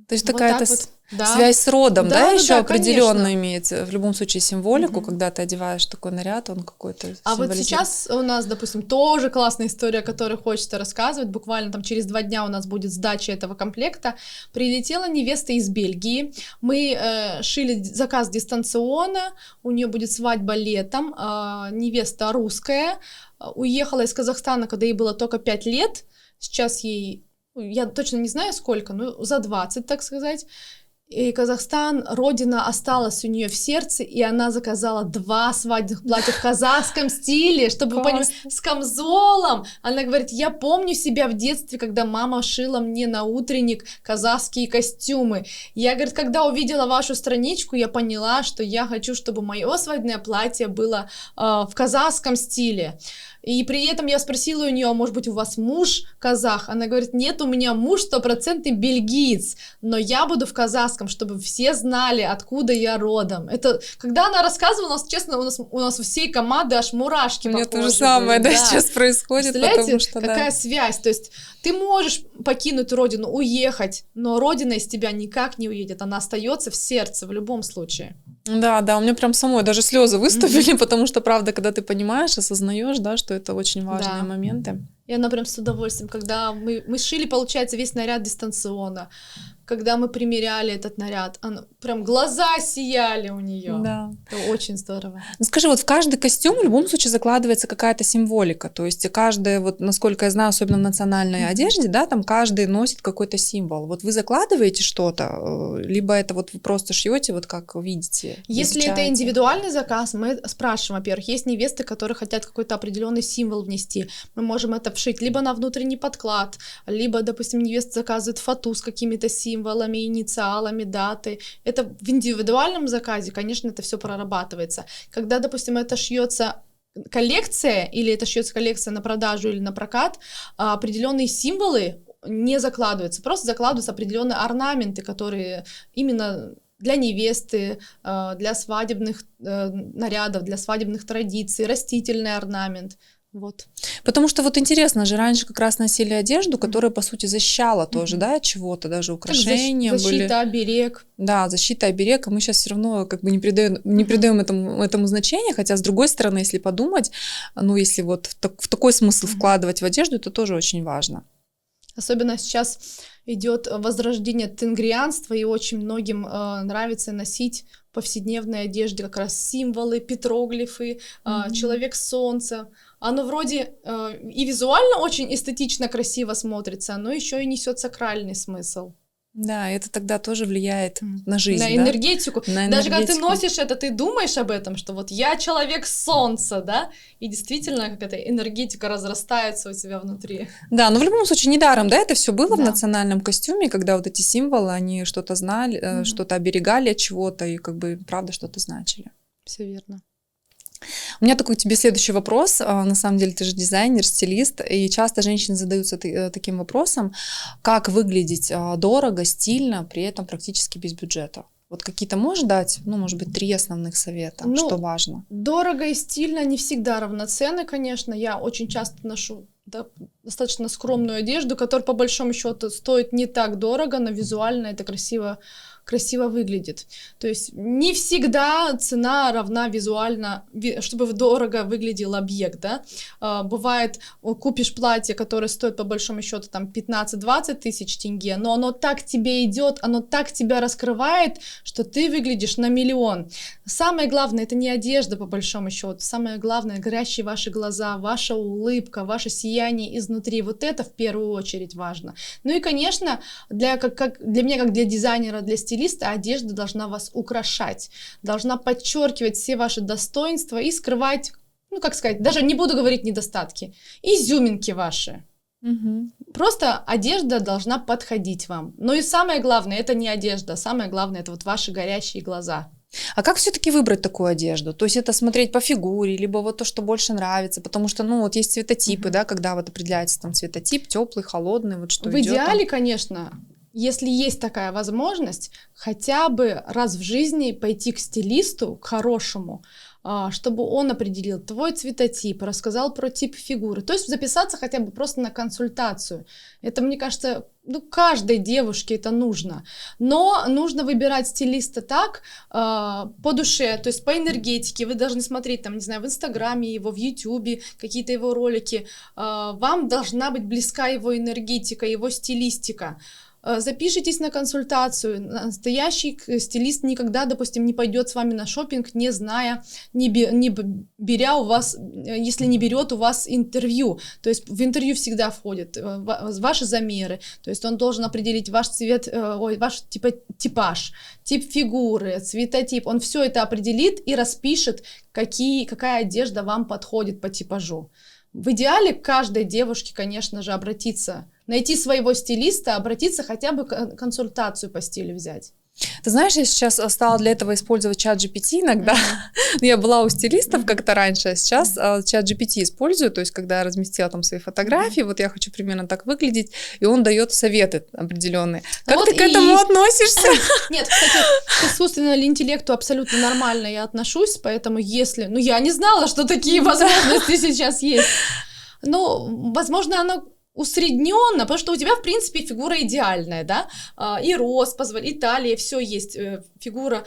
Speaker 3: То есть
Speaker 2: Вот
Speaker 3: такая-то
Speaker 2: так вот. Да.
Speaker 3: связь с родом, да, еще определенно
Speaker 2: конечно.
Speaker 3: имеет в любом случае символику, когда ты одеваешь такой наряд, он какой-то
Speaker 2: А вот
Speaker 3: символизирует.
Speaker 2: сейчас у нас, допустим, тоже классная история, которую хочется рассказывать. Буквально там через 2 дня у нас будет сдача этого комплекта. Прилетела невеста из Бельгии. Мы шили заказ дистанционно. У нее будет свадьба летом. Невеста русская. Уехала из Казахстана, когда ей было только 5 лет. Сейчас ей, я точно не знаю сколько, но за 20, так сказать. И Казахстан, родина осталась у нее в сердце, и она заказала 2 свадебных платья в казахском стиле, чтобы вы поняли, с камзолом. Она говорит: я помню себя в детстве, когда мама шила мне на утренник казахские костюмы. Я, говорит, когда увидела вашу страничку, я поняла, что я хочу, чтобы мое свадебное платье было в казахском стиле. И при этом я спросила у нее: может быть, у вас муж казах? Она говорит: нет, у меня муж 100% бельгиец, но я буду в казахском, чтобы все знали, откуда я родом. Это, когда она рассказывала, у нас, честно, у нас у всей команды аж мурашки по коже.
Speaker 3: То же самое,
Speaker 2: были,
Speaker 3: да, сейчас происходит, потому что,
Speaker 2: какая связь? То есть ты можешь покинуть родину, уехать, но родина из тебя никак не уедет, она остается в сердце в любом случае.
Speaker 3: Да, у меня прям самой даже слезы выступили, потому что, правда, когда ты понимаешь, осознаешь, да, что это очень важные моменты.
Speaker 2: И она прям с удовольствием, когда мы шили, получается, весь наряд дистанционно, когда мы примеряли этот наряд, прям глаза сияли у нее.
Speaker 3: Да.
Speaker 2: Это очень здорово.
Speaker 3: Ну, скажи, вот в каждый костюм в любом случае закладывается какая-то символика, то есть каждый, вот насколько я знаю, особенно в национальной одежде, да, там каждый носит какой-то символ. Вот вы закладываете что-то, либо это вот вы просто шьете, вот как видите?
Speaker 2: Если это индивидуальный заказ, мы спрашиваем, во-первых, есть невесты, которые хотят какой-то определенный символ внести, мы можем это вшить либо на внутренний подклад, либо, допустим, невеста заказывает фату с какими-то символами, инициалами, даты. Это в индивидуальном заказе, конечно, это все прорабатывается. Когда, допустим, это шьется коллекция, или это шьется коллекция на продажу или на прокат, определенные символы не закладываются, просто закладываются определенные орнаменты, которые именно для невесты, для свадебных нарядов, для свадебных традиций, растительный орнамент. Вот.
Speaker 3: Потому что вот интересно же, раньше как раз носили одежду, которая, по сути, защищала тоже, да, от чего-то, даже украшения
Speaker 2: защита,
Speaker 3: были.
Speaker 2: оберег.
Speaker 3: Да, защита, оберег, а мы сейчас все равно как бы не придаем этому значения, хотя, с другой стороны, если подумать, ну, если вот в такой смысл вкладывать в одежду, это тоже очень важно.
Speaker 2: Особенно сейчас идет возрождение тенгрианства, и очень многим нравится носить в повседневной одежде как раз символы, петроглифы, человек солнца. Оно вроде и визуально очень эстетично, красиво смотрится, но еще и несет сакральный смысл.
Speaker 3: Да, это тогда тоже влияет на жизнь,
Speaker 2: на энергетику.
Speaker 3: На энергетику.
Speaker 2: Даже когда ты носишь это, ты думаешь об этом, что вот я человек солнца, да, и действительно какая-то энергетика разрастается у тебя внутри.
Speaker 3: Да, но в любом случае недаром, да, это все было в национальном костюме, когда вот эти символы, они что-то знали, что-то оберегали от чего-то и как бы правда что-то значили.
Speaker 2: Все верно.
Speaker 3: У меня такой к тебе следующий вопрос. На самом деле ты же дизайнер, стилист, и часто женщины задаются таким вопросом, как выглядеть дорого, стильно, при этом практически без бюджета. Вот какие-то можешь дать, ну, может быть, 3 основных совета, что важно?
Speaker 2: Дорого и стильно не всегда равноценны, конечно. Я очень часто ношу достаточно скромную одежду, которая по большому счету стоит не так дорого, но визуально это красиво красиво выглядит. То есть не всегда цена равна визуально, чтобы дорого выглядел объект, да. Бывает, купишь платье, которое стоит по большому счету там 15-20 тысяч тенге, но оно так тебе идет, оно так тебя раскрывает, что ты выглядишь на миллион. Самое главное, это не одежда по большому счету, самое главное, горящие ваши глаза, ваша улыбка, ваше сияние изнутри, вот это в первую очередь важно. Ну и, конечно, для меня, как для дизайнера, для стилиста, одежда должна вас украшать, должна подчеркивать все ваши достоинства и скрывать, ну, как сказать, даже не буду говорить недостатки, изюминки ваши. Просто одежда должна подходить вам. Ну и самое главное, это не одежда, самое главное, это вот ваши горящие глаза.
Speaker 3: А как все-таки выбрать такую одежду? То есть это смотреть по фигуре, либо вот то, что больше нравится, потому что, ну, вот есть цветотипы, да, когда вот определяется там цветотип, теплый, холодный, вот что
Speaker 2: в
Speaker 3: идет.
Speaker 2: Идеале, конечно, если есть такая возможность, хотя бы раз в жизни пойти к стилисту, к хорошему, чтобы он определил твой цветотип, рассказал про тип фигуры. То есть записаться хотя бы просто на консультацию. Это, мне кажется, ну, каждой девушке это нужно. Но нужно выбирать стилиста так, по душе, то есть по энергетике. Вы должны смотреть, там, не знаю, в Инстаграме его, в Ютубе, какие-то его ролики. Вам должна быть близка его энергетика, его стилистика. Запишитесь на консультацию. Настоящий стилист никогда, допустим, не пойдет с вами на шопинг, не зная, не беря у вас, если не берет у вас интервью. То есть в интервью всегда входят ваши замеры. То есть он должен определить ваш цвет, ваш типаж, тип фигуры, цветотип. Он все это определит и распишет, какая одежда вам подходит по типажу. В идеале к каждой девушке, конечно же, найти своего стилиста, обратиться хотя бы консультацию по стилю взять.
Speaker 3: Ты знаешь, я сейчас стала для этого использовать чат GPT иногда. Я была у стилистов как-то раньше, а сейчас чат GPT использую, то есть когда я разместила там свои фотографии, вот я хочу примерно так выглядеть, и он дает советы определенные. Как
Speaker 2: вот
Speaker 3: ты к этому относишься?
Speaker 2: Нет, кстати, к искусственному интеллекту абсолютно нормально я отношусь, поэтому если... Ну, я не знала, что такие возможности сейчас есть. Ну, возможно, оно усредненно, потому что у тебя, в принципе, фигура идеальная, да, и рост позволяет, и талия, все есть, фигура.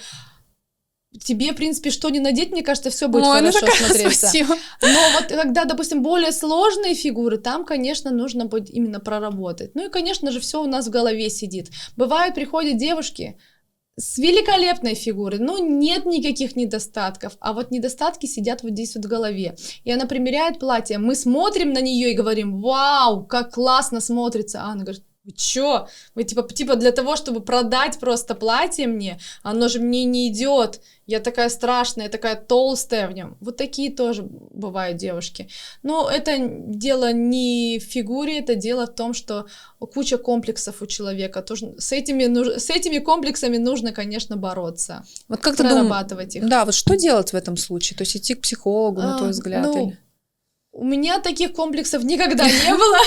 Speaker 2: Тебе, в принципе, что не надеть, мне кажется, все будет хорошо смотреться.
Speaker 3: Спасибо.
Speaker 2: Но вот когда, допустим, более сложные фигуры, там, конечно, нужно будет именно проработать. Ну и, конечно же, все у нас в голове сидит. Бывают, приходят девушки с великолепной фигурой, но нет никаких недостатков, а вот недостатки сидят вот здесь вот в голове. И она примеряет платье, мы смотрим на нее и говорим: вау, как классно смотрится. А она говорит: вы чё? Вы типа для того, чтобы продать просто платье мне, оно же мне не идет. Я такая страшная, такая толстая в нем. Вот такие тоже бывают девушки. Но это дело не в фигуре, это дело в том, что куча комплексов у человека. Тоже с этими комплексами нужно, конечно, бороться.
Speaker 3: Вот как ты
Speaker 2: прорабатывать их.
Speaker 3: Да, вот что делать в этом случае? То есть идти к психологу, на твой взгляд?
Speaker 2: Ну, у меня таких комплексов никогда не было,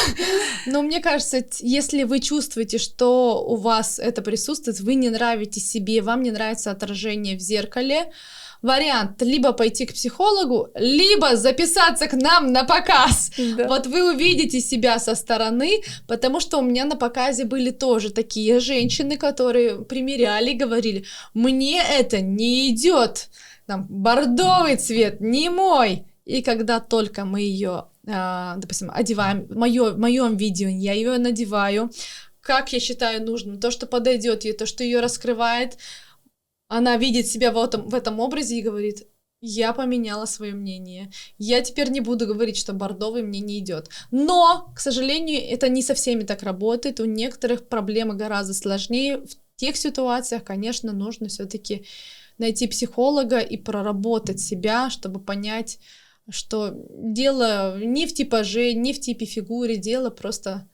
Speaker 2: но мне кажется, если вы чувствуете, что у вас это присутствует, вы не нравитесь себе, вам не нравится отражение в зеркале, вариант либо пойти к психологу, либо записаться к нам на показ. Да. Вот вы увидите себя со стороны, потому что у меня на показе были тоже такие женщины, которые примеряли и говорили: мне это не идет, там, бордовый цвет не мой. И когда только мы ее, допустим, одеваем, в моем видео я ее надеваю, как я считаю нужным, то, что подойдет ей, то, что ее раскрывает, она видит себя в этом образе и говорит: я поменяла свое мнение, я теперь не буду говорить, что бордовый мне не идет. Но, к сожалению, это не со всеми так работает, у некоторых проблемы гораздо сложнее. В тех ситуациях, конечно, нужно все-таки найти психолога и проработать себя, чтобы понять, что дело не в типаже, не в типе фигуры, дело просто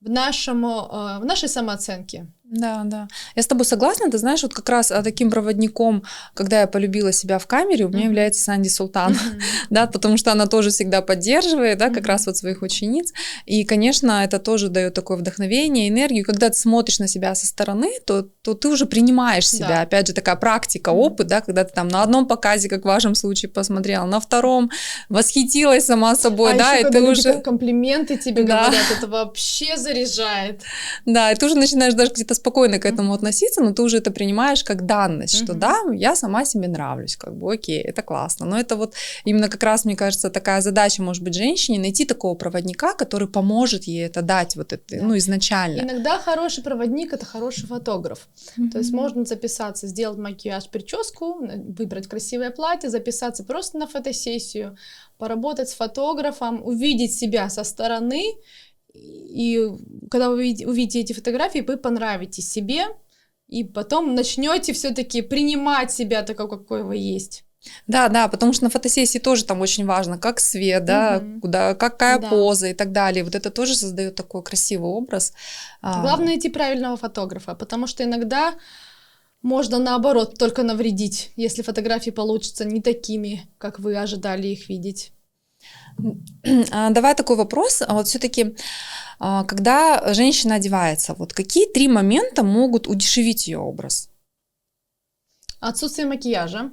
Speaker 2: в нашей самооценке.
Speaker 3: Да, да. Я с тобой согласна. Ты знаешь, вот как раз таким проводником, когда я полюбила себя в камере, у меня является Санди Султан, да, потому что она тоже всегда поддерживает, да, как раз вот своих учениц. И, конечно, это тоже дает такое вдохновение, энергию. Когда ты смотришь на себя со стороны, то ты уже принимаешь себя. Да. Опять же, такая практика, опыт, да, когда ты там на одном показе, как в вашем случае, посмотрела, на втором восхитилась сама собой, да,
Speaker 2: еще,
Speaker 3: и ты уже...
Speaker 2: комплименты тебе говорят, это вообще заряжает.
Speaker 3: Да, и ты уже начинаешь даже где-то спокойно к этому относиться, но ты уже это принимаешь как данность, что да, я сама себе нравлюсь, как бы окей, это классно. Но это вот именно как раз, мне кажется, такая задача может быть женщине, найти такого проводника, который поможет ей это дать вот это, ну, изначально.
Speaker 2: Иногда хороший проводник — это хороший фотограф. То есть можно записаться, сделать макияж, прическу, выбрать красивое платье, записаться просто на фотосессию, поработать с фотографом, увидеть себя со стороны, и когда вы увидите эти фотографии, вы понравитесь себе, и потом начнете все-таки принимать себя такой, какой вы есть.
Speaker 3: Да, потому что на фотосессии тоже там очень важно, как свет, да, куда, какая поза и так далее. Вот это тоже создает такой красивый образ.
Speaker 2: Главное найти правильного фотографа, потому что иногда можно, наоборот, только навредить, если фотографии получатся не такими, как вы ожидали их видеть.
Speaker 3: Давай такой вопрос. Вот все-таки, когда женщина одевается, вот какие 3 момента могут удешевить ее образ?
Speaker 2: Отсутствие макияжа.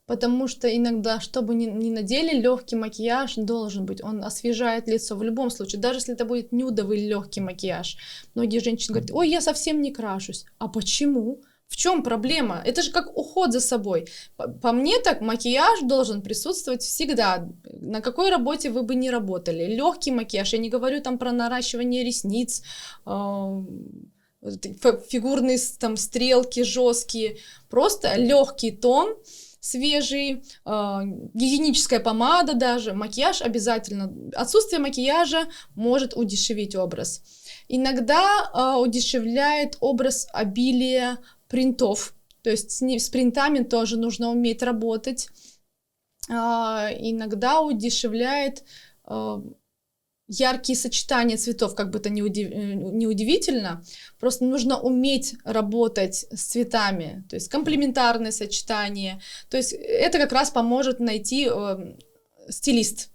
Speaker 2: Потому что иногда, чтобы ни надели, легкий макияж должен быть. Он освежает лицо в любом случае. Даже если это будет нюдовый легкий макияж. Многие женщины говорят: ой, я совсем не крашусь. А почему? В чем проблема? Это же как уход за собой. По мне так, макияж должен присутствовать всегда. На какой работе вы бы ни работали. Легкий макияж. Я не говорю там про наращивание ресниц, фигурные там стрелки жесткие. Просто легкий тон, свежий, гигиеническая помада даже, макияж обязательно. Отсутствие макияжа может удешевить образ. Иногда удешевляет образ обилие принтов, то есть с принтами тоже нужно уметь работать. Иногда удешевляет яркие сочетания цветов, как бы это ни удивительно, просто нужно уметь работать с цветами, то есть комплементарные сочетания, то есть это как раз поможет найти стилист.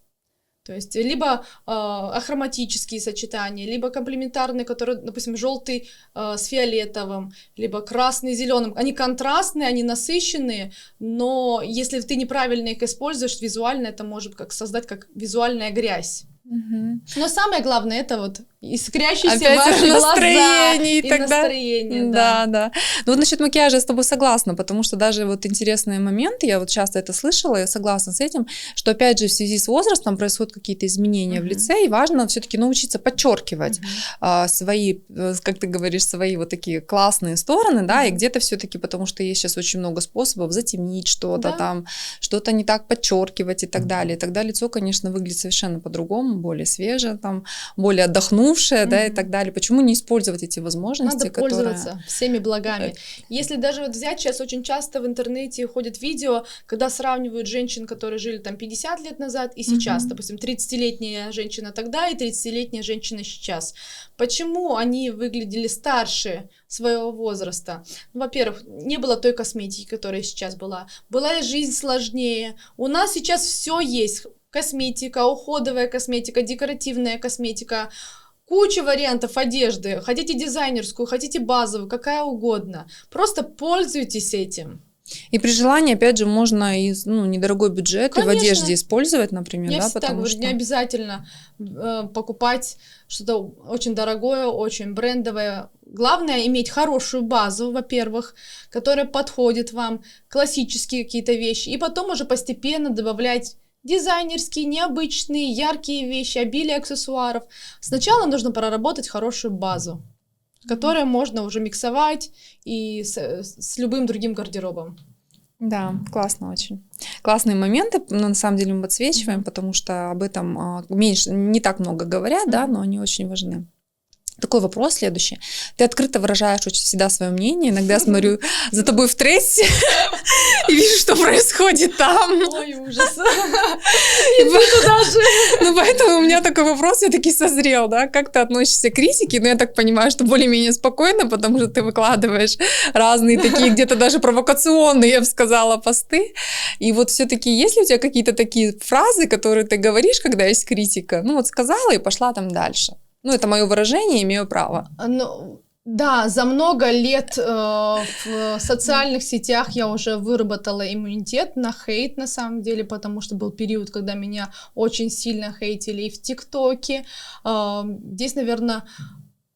Speaker 2: То есть либо ахроматические сочетания, либо комплементарные, которые, допустим, желтый с фиолетовым, либо красный с зеленым. Они контрастные, они насыщенные, но если ты неправильно их используешь, визуально это может создать как визуальная грязь. Но самое главное — это вот искрящиеся ваши глаза и настроение.
Speaker 3: Да. Ну вот насчет макияжа я с тобой согласна, потому что даже вот интересный момент, я вот часто это слышала, я согласна с этим, что опять же в связи с возрастом происходят какие-то изменения в лице, и важно все-таки научиться подчеркивать свои, как ты говоришь, свои вот такие классные стороны, да, и где-то все-таки, потому что есть сейчас очень много способов затемнить что-то там, что-то не так подчеркивать и так далее. И тогда лицо, конечно, выглядит совершенно по-другому, более свежее, там, более отдохнувшее, да, и так далее. Почему не использовать эти возможности,
Speaker 2: Надо пользоваться всеми благами. Если даже вот взять, сейчас очень часто в интернете ходят видео, когда сравнивают женщин, которые жили там 50 лет назад и сейчас, допустим, 30-летняя женщина тогда и 30-летняя женщина сейчас. Почему они выглядели старше своего возраста? Во-первых, не было той косметики, которая сейчас была. Была жизнь сложнее. У нас сейчас все есть. Косметика, уходовая косметика, декоративная косметика, куча вариантов одежды. Хотите дизайнерскую, хотите базовую, какая угодно. Просто пользуйтесь этим.
Speaker 3: И при желании, опять же, можно и недорогой бюджет,
Speaker 2: Конечно.
Speaker 3: И в одежде использовать, например,
Speaker 2: Я
Speaker 3: да,
Speaker 2: всегда
Speaker 3: потому
Speaker 2: говорю,
Speaker 3: что...
Speaker 2: не обязательно покупать что-то очень дорогое, очень брендовое. Главное иметь хорошую базу, во-первых, которая подходит вам, классические какие-то вещи, и потом уже постепенно добавлять дизайнерские, необычные, яркие вещи, обилие аксессуаров. Сначала нужно проработать хорошую базу, которую можно уже миксовать и с любым другим гардеробом.
Speaker 3: Да, классно очень. Классные моменты, но на самом деле мы подсвечиваем, потому что об этом не так много говорят, да, но они очень важны. Такой вопрос следующий. Ты открыто выражаешь очень всегда свое мнение. Иногда я смотрю за тобой в трессе и вижу, что происходит там.
Speaker 2: Ой, ужас. И вы туда же.
Speaker 3: Ну, поэтому у меня такой вопрос, я таки созрел, да, как ты относишься к критике? Ну, я так понимаю, что более-менее спокойно, потому что ты выкладываешь разные такие, где-то даже провокационные, я бы сказала, посты. И вот все-таки есть ли у тебя какие-то такие фразы, которые ты говоришь, когда есть критика? Ну, вот сказала и пошла там дальше. Ну, это мое выражение, имею право.
Speaker 2: Ну, да, за много лет в социальных сетях я уже выработала иммунитет на хейт, на самом деле, потому что был период, когда меня очень сильно хейтили и в ТикТоке. Здесь, наверное,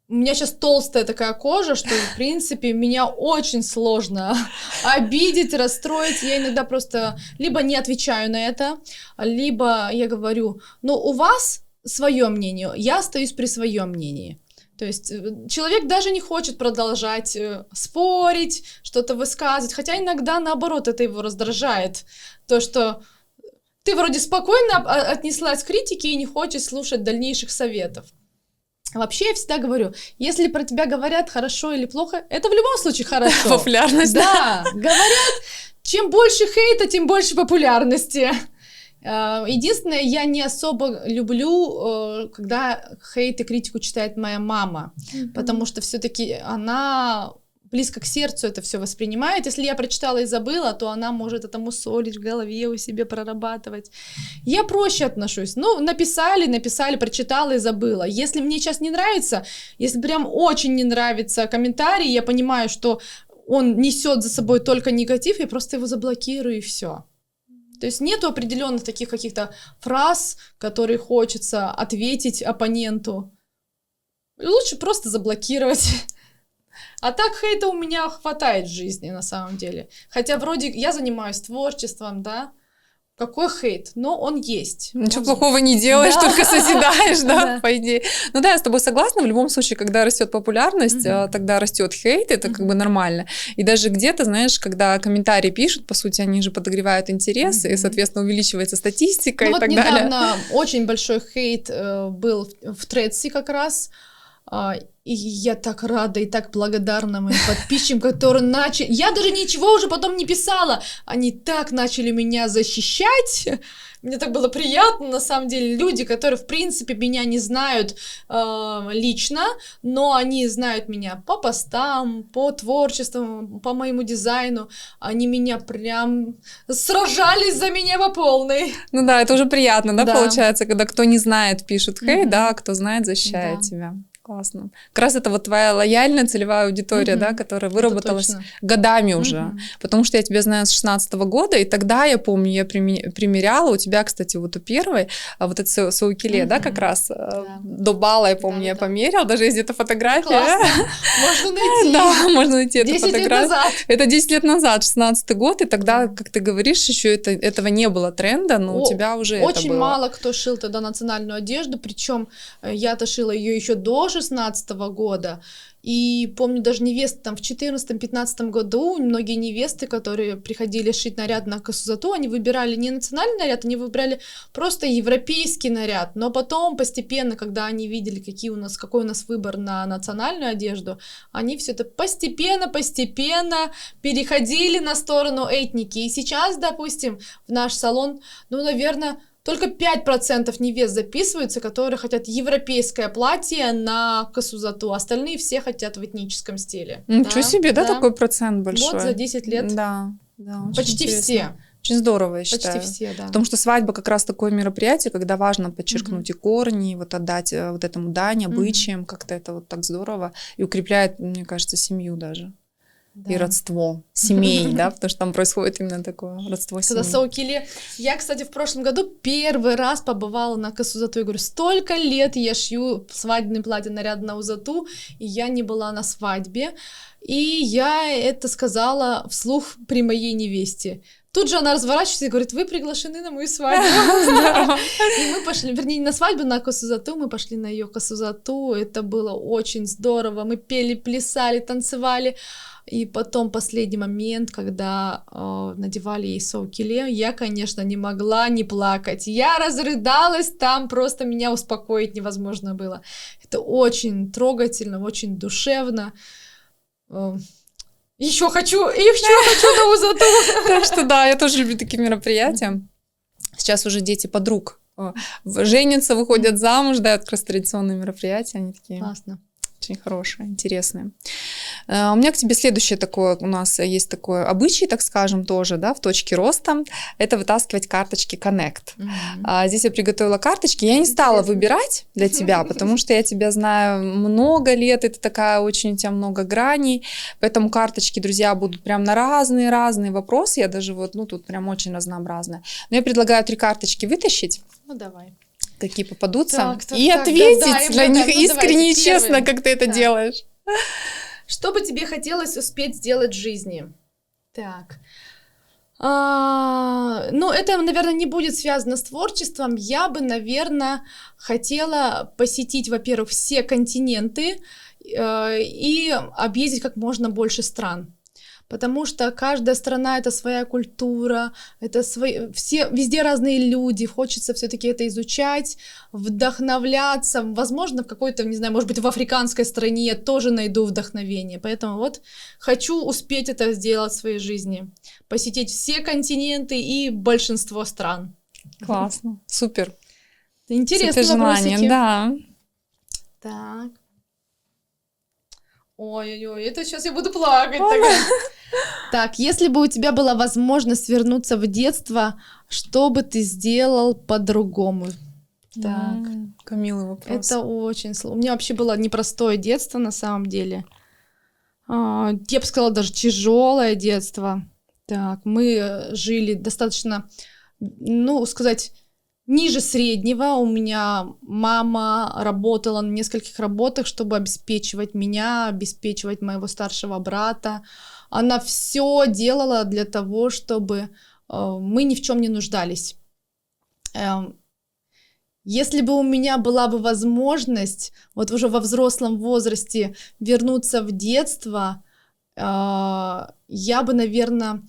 Speaker 2: у меня сейчас толстая такая кожа, что, в принципе, меня очень сложно обидеть, расстроить. Я иногда просто либо не отвечаю на это, либо я говорю, ну, у вас свое мнение, я остаюсь при своем мнении. То есть человек даже не хочет продолжать спорить, что-то высказывать, хотя иногда, наоборот, это его раздражает. То, что ты вроде спокойно отнеслась к критике и не хочешь слушать дальнейших советов. Вообще, я всегда говорю, если про тебя говорят хорошо или плохо, это в любом случае хорошо.
Speaker 3: Популярность.
Speaker 2: Да, говорят, чем больше хейта, тем больше популярности. Единственное, я не особо люблю, когда хейт и критику читает моя мама, потому что все-таки она близко к сердцу это все воспринимает. Если я прочитала и забыла, то она может это мусолить в голове у себя, прорабатывать. Я проще отношусь. Ну, написали, прочитала и забыла. Если мне сейчас не нравится, если прям очень не нравится комментарий, я понимаю, что он несет за собой только негатив, я просто его заблокирую и все. То есть нету определенных таких каких-то фраз, которые хочется ответить оппоненту. Лучше просто заблокировать. А так хейта у меня хватает в жизни на самом деле. Хотя вроде я занимаюсь творчеством, да. Какой хейт? Но он есть.
Speaker 3: Ничего плохого не делаешь, только созидаешь, да, по идее. Ну да, я с тобой согласна. В любом случае, когда растет популярность, тогда растет хейт, это как бы нормально. И даже где-то, знаешь, когда комментарии пишут, по сути, они же подогревают интерес, и, соответственно, увеличивается статистика и так далее.
Speaker 2: Недавно очень большой хейт был в Threads как раз. И я так рада и так благодарна моим подписчикам, которые начали... Я даже ничего уже потом не писала. Они так начали меня защищать. Мне так было приятно, на самом деле. Люди, которые, в принципе, меня не знают лично, но они знают меня по постам, по творчеству, по моему дизайну. Они меня прям сражались за меня по полной.
Speaker 3: Ну да, это уже приятно, да, получается, когда кто не знает, пишет хейт, да, кто знает, защищает тебя. Классно. Как раз это вот твоя лояльная целевая аудитория, да, которая выработалась годами уже. Потому что я тебя знаю с 16-го года, и тогда, я помню, я примеряла у тебя, кстати, вот у первой, вот это саукиле, да, как раз до бала, я помню, я померила, даже есть где-то фотография.
Speaker 2: Классно. Можно найти.
Speaker 3: Да, можно найти эту фотографию.
Speaker 2: 10 лет назад.
Speaker 3: Это 10 лет назад, 16-й год, и тогда, как ты говоришь, еще этого не было тренда, но у тебя уже это было.
Speaker 2: Очень мало кто шил тогда национальную одежду, причем я-то шила ее еще до 16-го года, и помню даже невесты там в 14-15 году, многие невесты, которые приходили шить наряд на Косу-Зату, они выбирали не национальный наряд, они выбирали просто европейский наряд, но потом постепенно, когда они видели, какой у нас выбор на национальную одежду, они все это постепенно переходили на сторону этники, и сейчас, допустим, в наш салон, ну, наверное, только 5% невест записываются, которые хотят европейское платье на Косу-Зату. Остальные все хотят в этническом стиле.
Speaker 3: Ничего себе, да, такой процент большой?
Speaker 2: Вот за 10 лет.
Speaker 3: Да,
Speaker 2: почти
Speaker 3: интересно.
Speaker 2: все.
Speaker 3: Очень здорово, я считаю.
Speaker 2: Почти все, да.
Speaker 3: Потому что свадьба как раз такое мероприятие, когда важно подчеркнуть и корни, вот отдать вот этому дань, обычаям, как-то это вот так здорово. И укрепляет, мне кажется, семью даже. Да. И родство семей, да, потому что там происходит именно такое родство семей.
Speaker 2: Саукиле. Я, кстати, в прошлом году первый раз побывала на Косу-Зату. Я говорю, столько лет я шью свадебное платье, наряд на Узату, и я не была на свадьбе. И я это сказала вслух при моей невесте. Тут же она разворачивается и говорит, вы приглашены на мою свадьбу. И мы пошли, вернее, не на свадьбу, на Косу-Зату, мы пошли на ее Косу-Зату. Это было очень здорово. Мы пели, плясали, танцевали. И потом последний момент, когда надевали ей саукиле, я, конечно, не могла не плакать. Я разрыдалась, там просто меня успокоить невозможно было. Это очень трогательно, очень душевно. Еще хочу на Узату.
Speaker 3: Так что да, я тоже люблю такие мероприятия. Сейчас уже дети подруг женятся, выходят замуж, да, это как раз традиционные мероприятия, они такие...
Speaker 2: Классно.
Speaker 3: Очень хорошие, интересные. У меня к тебе следующее такое, у нас есть такой обычай, так скажем, тоже, да, в точке роста, это вытаскивать карточки Connect. Здесь я приготовила карточки, я не стала выбирать для тебя, потому что я тебя знаю много лет, это такая очень у тебя много граней, поэтому карточки, друзья, будут прям на разные вопросы, я даже вот, ну, тут прям очень разнообразные. Но я предлагаю 3 карточки вытащить.
Speaker 2: Ну, давай.
Speaker 3: какие попадутся,
Speaker 2: Так,
Speaker 3: и
Speaker 2: так,
Speaker 3: ответить
Speaker 2: да,
Speaker 3: на них
Speaker 2: ну,
Speaker 3: искренне и
Speaker 2: давайте,
Speaker 3: честно,
Speaker 2: первый.
Speaker 3: как ты это
Speaker 2: Так.
Speaker 3: делаешь.
Speaker 2: Что бы тебе хотелось успеть сделать в жизни? Так. Ну, это, наверное, не будет связано с творчеством. Я бы, наверное, хотела посетить, во-первых, все континенты и объездить как можно больше стран. Потому что каждая страна — это своя культура, это везде разные люди, хочется все-таки это изучать, вдохновляться. Возможно, в какой-то, не знаю, может быть, в африканской стране я тоже найду вдохновение. Поэтому вот хочу успеть это сделать в своей жизни. Посетить все континенты и большинство стран.
Speaker 3: Классно, супер.
Speaker 2: Интересные
Speaker 3: Супер желание,
Speaker 2: вопросики.
Speaker 3: да.
Speaker 2: Так. Ой-ой-ой, это сейчас я буду плакать. Такая. Так, если бы у тебя была возможность вернуться в детство, что бы ты сделал по-другому? Так,
Speaker 3: Камилый вопрос.
Speaker 2: это очень сложно. У меня вообще было непростое детство на самом деле. Я бы сказала, даже тяжелое детство. Так, мы жили достаточно, ну, сказать, ниже среднего. У меня мама работала на нескольких работах, чтобы обеспечивать меня, обеспечивать моего старшего брата. Она все делала для того, чтобы мы ни в чем не нуждались. Если бы у меня была бы возможность вот уже во взрослом возрасте вернуться в детство, я бы, наверное,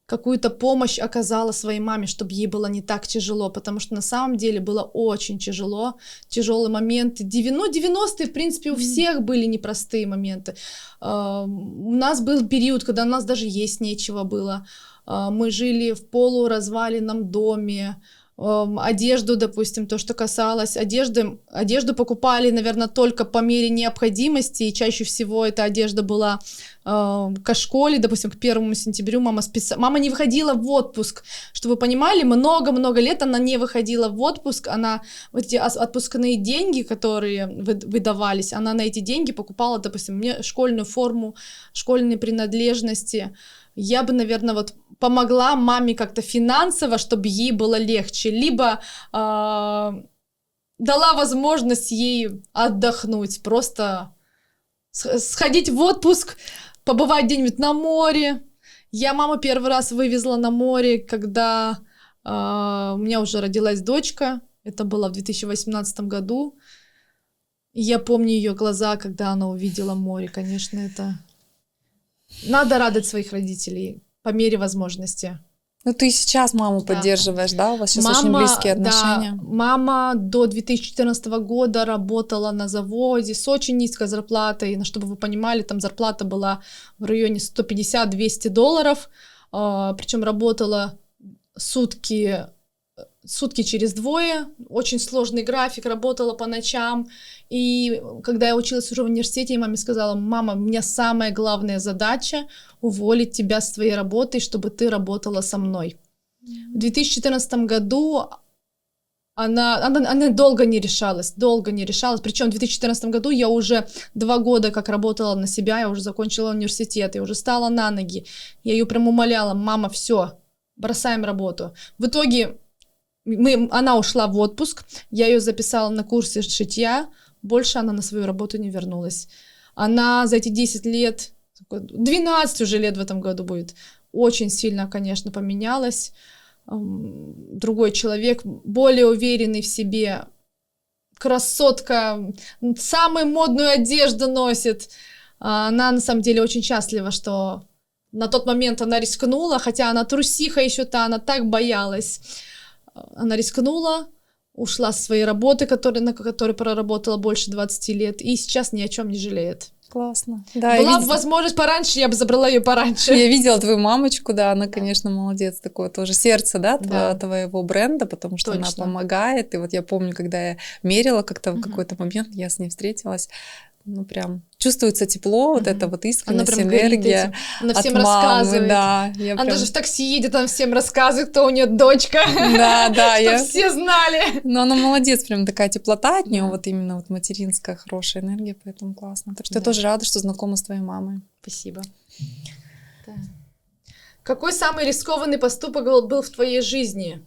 Speaker 2: какую-то помощь оказала своей маме, чтобы ей было не так тяжело, потому что на самом деле было очень тяжело, тяжелые моменты. 90-е, в принципе, у всех были непростые моменты. У нас был период, когда у нас даже есть нечего было. Мы жили в полуразваленном доме. Одежду, допустим, то, что касалось одежду покупали, наверное, только по мере необходимости, и чаще всего эта одежда была к школе, допустим, к 1 сентябрю мама не выходила в отпуск, чтобы вы понимали, много-много лет она не выходила в отпуск, она вот эти отпускные деньги, которые выдавались, она на эти деньги покупала, допустим, мне школьную форму, школьные принадлежности. Я бы, наверное, вот помогла маме как-то финансово, чтобы ей было легче, либо дала возможность ей отдохнуть, просто сходить в отпуск, побывать где-нибудь на море. Я маму первый раз вывезла на море, когда у меня уже родилась дочка, это было в 2018 году. Я помню ее глаза, когда она увидела море, конечно, это... Надо радовать своих родителей по мере возможности.
Speaker 3: Ну, ты сейчас маму поддерживаешь, да? У вас сейчас очень близкие отношения.
Speaker 2: Да, мама до 2014 года работала на заводе с очень низкой зарплатой. Чтобы вы понимали, там зарплата была в районе $150-200. Причем работала сутки через двое, очень сложный график, работала по ночам. И когда я училась уже в университете, я маме сказала: мама, у меня самая главная задача уволить тебя с твоей работы, чтобы ты работала со мной. В 2014 году она долго не решалась. Причем в 2014 году я уже 2 года как работала на себя, я уже закончила университет, я уже стала на ноги. Я ее прям умоляла: мама, все, бросаем работу. В итоге она ушла в отпуск, я ее записала на курсы шитья, больше она на свою работу не вернулась. Она за эти 10 лет, 12 уже лет в этом году будет, очень сильно, конечно, поменялась. Другой человек, более уверенный в себе, красотка, самую модную одежду носит. Она на самом деле очень счастлива, что на тот момент она рискнула, хотя она трусиха еще она так боялась. Она рискнула, ушла с своей работы, на которой проработала больше 20 лет, и сейчас ни о чем не жалеет.
Speaker 3: Классно. Да,
Speaker 2: была бы возможность пораньше, я бы забрала ее пораньше.
Speaker 3: Я видела твою мамочку, да, она, конечно, молодец, такое тоже сердце, да, твоего бренда, потому что она помогает. И вот я помню, когда я мерила как-то в какой-то момент, я с ней встретилась, ну прям чувствуется тепло, вот это вот искренность, энергия.
Speaker 2: Она всем рассказывает.
Speaker 3: Да,
Speaker 2: она даже в такси едет, там всем рассказывает, кто у нее дочка.
Speaker 3: Да.
Speaker 2: Чтобы все знали.
Speaker 3: Но она молодец, прям такая теплота от нее, вот именно вот материнская хорошая энергия, поэтому классно. Так что я тоже рада, что знакома с твоей мамой.
Speaker 2: Спасибо. Какой самый рискованный поступок был в твоей жизни?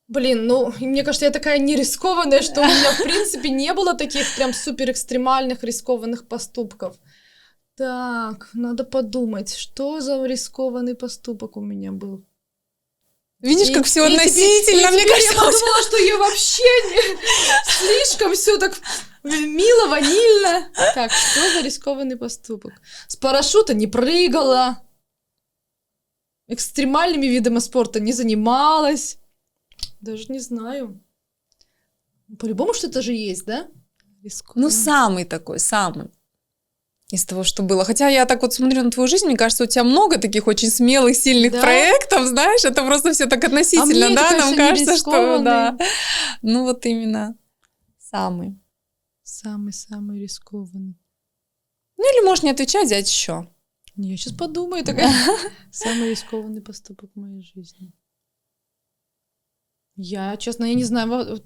Speaker 2: Блин, ну, мне кажется, я такая нерискованная, что у меня, в принципе, не было таких прям супер экстремальных рискованных поступков. Так, надо подумать, что за рискованный поступок у меня был.
Speaker 3: Видишь, как все относительно, мне кажется.
Speaker 2: Я подумала, что я вообще слишком все так мило, ванильно. Так, что за рискованный поступок? С парашюта не прыгала, экстремальными видами спорта не занималась. Даже не знаю. По-любому что-то же есть, да?
Speaker 3: Ну, самый такой, самый. Из того, что было. Хотя я так вот смотрю на твою жизнь, мне кажется, у тебя много таких очень смелых, сильных проектов, знаешь, это просто все так относительно, да? Нам кажется, что да. Ну, вот именно самый.
Speaker 2: Самый рискованный.
Speaker 3: Ну, или можешь не отвечать, взять еще.
Speaker 2: Я сейчас подумаю, такая. Самый рискованный поступок в моей жизни. Честно, я не знаю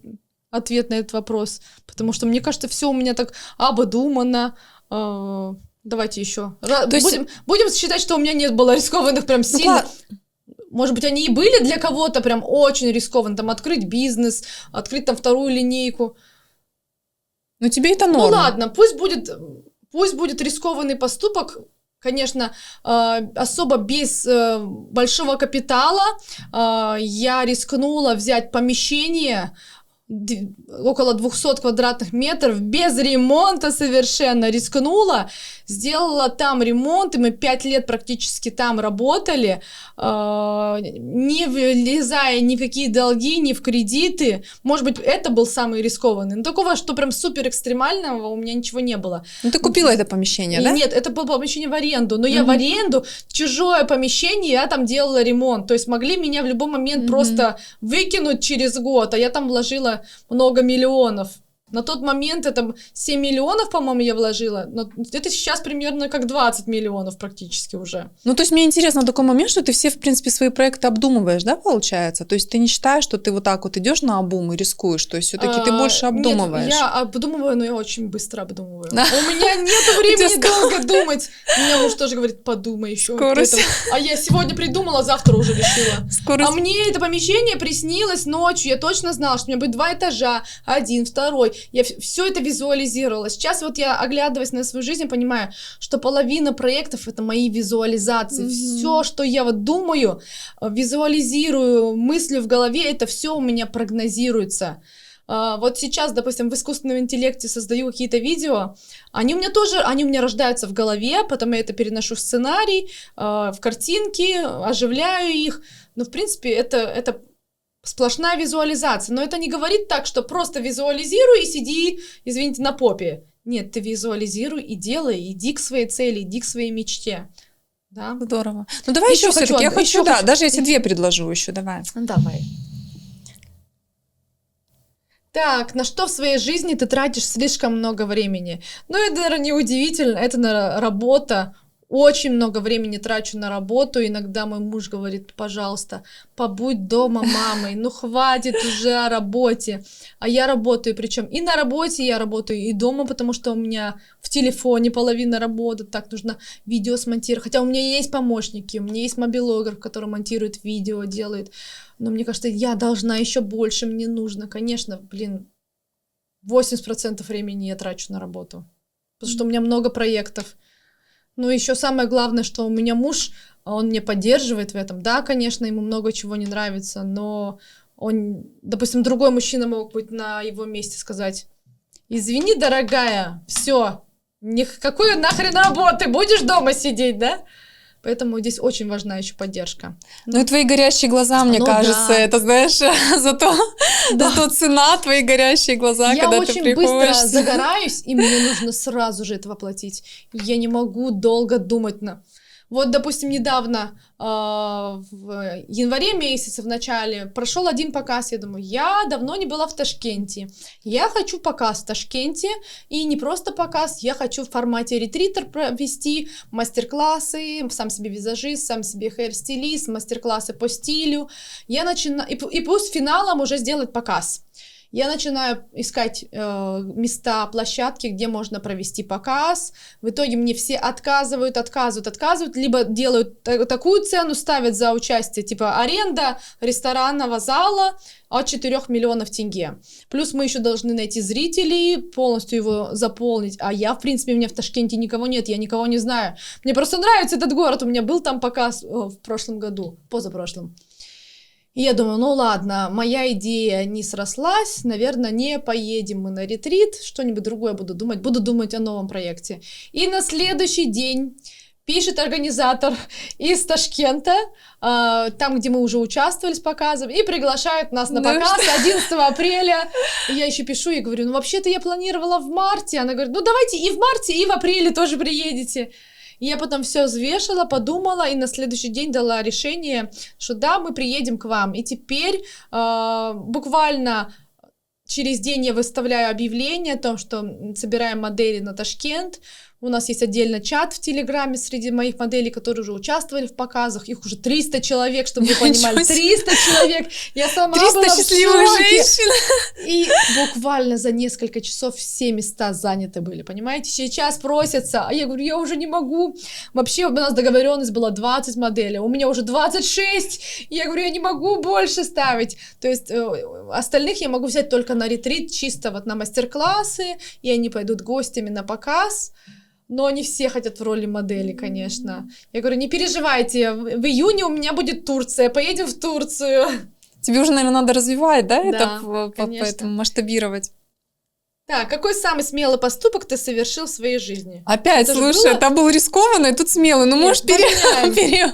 Speaker 2: ответ на этот вопрос, потому что мне кажется, все у меня так обдумано. Давайте еще. Будем считать, что у меня не было рискованных прям сильно. Может быть, они и были для кого-то прям очень рискованные. Там открыть бизнес, открыть там вторую линейку.
Speaker 3: Но тебе это норма.
Speaker 2: Ну ладно, пусть будет рискованный поступок. Конечно, особо без большого капитала я рискнула взять помещение около 200 квадратных метров, без ремонта совершенно рискнула, сделала там ремонт, и мы 5 лет практически там работали, не влезая ни в какие долги, ни в кредиты. Может быть, это был самый рискованный. Но такого, что прям супер экстремального у меня ничего не было.
Speaker 3: Ну, ты купила это помещение, да?
Speaker 2: Нет, это было помещение в аренду, но я в аренду, чужое помещение, я там делала ремонт, то есть могли меня в любой момент просто выкинуть через год, а я там вложила много миллионов. На тот момент это 7 миллионов, по-моему, я вложила. Но это сейчас примерно как 20 миллионов практически уже.
Speaker 3: Ну, то есть мне интересно такой момент, что ты все, в принципе, свои проекты обдумываешь, да, получается? То есть ты не считаешь, что ты вот так вот идешь на обум и рискуешь? То есть все-таки ты больше обдумываешь?
Speaker 2: Нет, я обдумываю, но я очень быстро обдумываю. У меня нет времени долго думать. У меня муж тоже говорит, подумай еще. А я сегодня придумала, завтра уже решила. А мне это помещение приснилось ночью. Я точно знала, что у меня будет 2 этажа, 1, 2. Я все это визуализировала. Сейчас вот я, оглядываясь на свою жизнь, понимаю, что половина проектов — это мои визуализации. Все, что я вот думаю, визуализирую, мыслю в голове, это все у меня прогнозируется. Вот сейчас, допустим, в искусственном интеллекте создаю какие-то видео, они у меня рождаются в голове, потом я это переношу в сценарий, в картинки, оживляю их. Но, в принципе, это сплошная визуализация. Но это не говорит так, что просто визуализируй и сиди, извините, на попе. Нет, ты визуализируй и делай, иди к своей цели, иди к своей мечте. Да?
Speaker 3: Здорово. Ну давай еще все-таки, я хочу, даже если 2 предложу еще, давай.
Speaker 2: Давай. Так, на что в своей жизни ты тратишь слишком много времени? Ну, это, наверное, неудивительно, это, наверное, работа. Очень много времени трачу на работу. Иногда мой муж говорит, пожалуйста, побудь дома мамой, ну хватит уже о работе. А я работаю, причем и на работе я работаю, и дома, потому что у меня в телефоне половина работы, так нужно видео смонтировать. Хотя у меня есть помощники, у меня есть мобилограф, который монтирует видео, делает. Но мне кажется, я должна еще больше, мне нужно. Конечно, 80% времени я трачу на работу, потому что у меня много проектов. Ну, еще самое главное, что у меня муж, он меня поддерживает в этом. Да, конечно, ему много чего не нравится, но он, допустим, другой мужчина мог быть на его месте сказать, извини, дорогая, все, никакой нахрен работы, будешь дома сидеть, да? Поэтому здесь очень важна еще поддержка.
Speaker 3: Ну и твои горящие глаза, мне кажется, это, знаешь, зато цена, твои горящие глаза, когда ты приходишь.
Speaker 2: Я очень быстро загораюсь, и мне нужно сразу же это воплотить. Я не могу долго думать. Вот, допустим, недавно, в январе месяце, в начале, прошел один показ, я думаю, я давно не была в Ташкенте, я хочу показ в Ташкенте, и не просто показ, я хочу в формате ретритер провести, мастер-классы, сам себе визажист, сам себе хейр-стилист, мастер-классы по стилю, я начинаю, и пусть финалом уже сделать показ. Я начинаю искать места, площадки, где можно провести показ. В итоге мне все отказывают, либо делают такую цену, ставят за участие, типа аренда ресторанного зала от 4 миллионов тенге. Плюс мы еще должны найти зрителей, полностью его заполнить. А я, в принципе, у меня в Ташкенте никого нет, я никого не знаю. Мне просто нравится этот город, у меня был там показ в прошлом году, позапрошлом. И я думаю, ну ладно, моя идея не срослась, наверное, не поедем мы на ретрит, что-нибудь другое буду думать о новом проекте. И на следующий день пишет организатор из Ташкента, там, где мы уже участвовали с показом, и приглашает нас на показ 11 апреля. И я еще пишу и говорю, ну вообще-то я планировала в марте. Она говорит, ну давайте и в марте, и в апреле тоже приедете. И я потом все взвешала, подумала, и на следующий день дала решение, что да, мы приедем к вам. И теперь буквально через день я выставляю объявление о том, что собираем модели на Ташкент. У нас есть отдельно чат в Телеграме среди моих моделей, которые уже участвовали в показах. Их уже 300 человек, чтобы вы понимали. 300 человек! Я сама
Speaker 3: 300
Speaker 2: была
Speaker 3: счастливых
Speaker 2: в шоке.
Speaker 3: женщин!
Speaker 2: И буквально за несколько часов все места заняты были, понимаете? Сейчас просятся, а я говорю, я уже не могу. Вообще у нас договоренность была 20 моделей, у меня уже 26. И я говорю, я не могу больше ставить. То есть остальных я могу взять только на ретрит, чисто вот на мастер-классы, и они пойдут гостями на показ. Но не все хотят в роли модели, конечно. Я говорю, не переживайте, в июне у меня будет Турция, поедем в Турцию.
Speaker 3: Тебе уже, наверное, надо развивать, да,
Speaker 2: Да,
Speaker 3: это,
Speaker 2: конечно.
Speaker 3: поэтому масштабировать.
Speaker 2: Так, какой самый смелый поступок ты совершил в своей жизни?
Speaker 3: Опять,
Speaker 2: Это же
Speaker 3: слушай,
Speaker 2: было?
Speaker 3: там был рискованный, тут смелый. Ну,
Speaker 2: Нет,
Speaker 3: может,
Speaker 2: поменяем.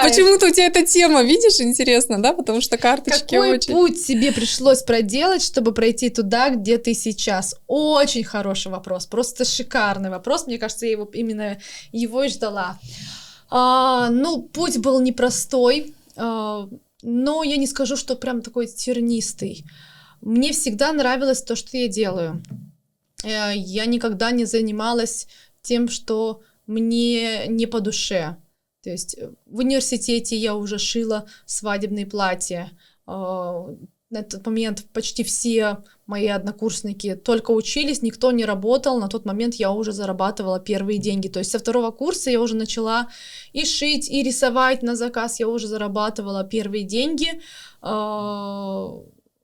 Speaker 3: Почему-то у тебя эта тема, видишь, интересно, да? Потому что карточки
Speaker 2: Какой
Speaker 3: очень...
Speaker 2: путь тебе пришлось проделать, чтобы пройти туда, где ты сейчас? Очень хороший вопрос, просто шикарный вопрос. Мне кажется, я именно его и ждала. Ну, путь был непростой, но я не скажу, что прям такой тернистый. Мне всегда нравилось то, что я делаю. Я никогда не занималась тем, что мне не по душе. То есть в университете я уже шила свадебные платья. На тот момент почти все мои однокурсники только учились, никто не работал. На тот момент я уже зарабатывала первые деньги. То есть со 2 курса я уже начала и шить, и рисовать на заказ. Я уже зарабатывала первые деньги.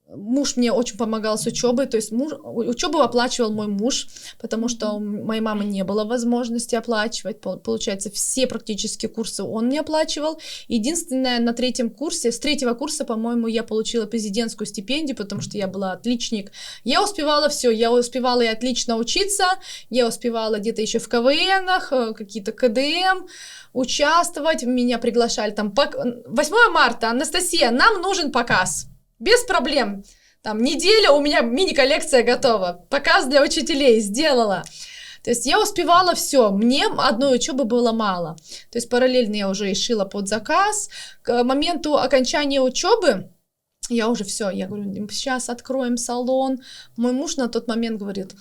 Speaker 2: Муж мне очень помогал с учебой, то есть учебу оплачивал мой муж, потому что у моей мамы не было возможности оплачивать, получается, все практически курсы он мне оплачивал. Единственное, на 3 курсе, с 3 курса, по-моему, я получила президентскую стипендию, потому что я была отличник. Я успевала все, я успевала и отлично учиться, я успевала где-то еще в КВНах, какие-то КДМ, участвовать, меня приглашали там, 8 марта, Анастасия, нам нужен показ. Без проблем. Там неделя, у меня мини-коллекция готова. Показ для учителей сделала. То есть я успевала все. Мне одной учебы было мало. То есть параллельно я уже и шила под заказ. К моменту окончания учебы я уже все. Я говорю, сейчас откроем салон. Мой муж на тот момент говорит,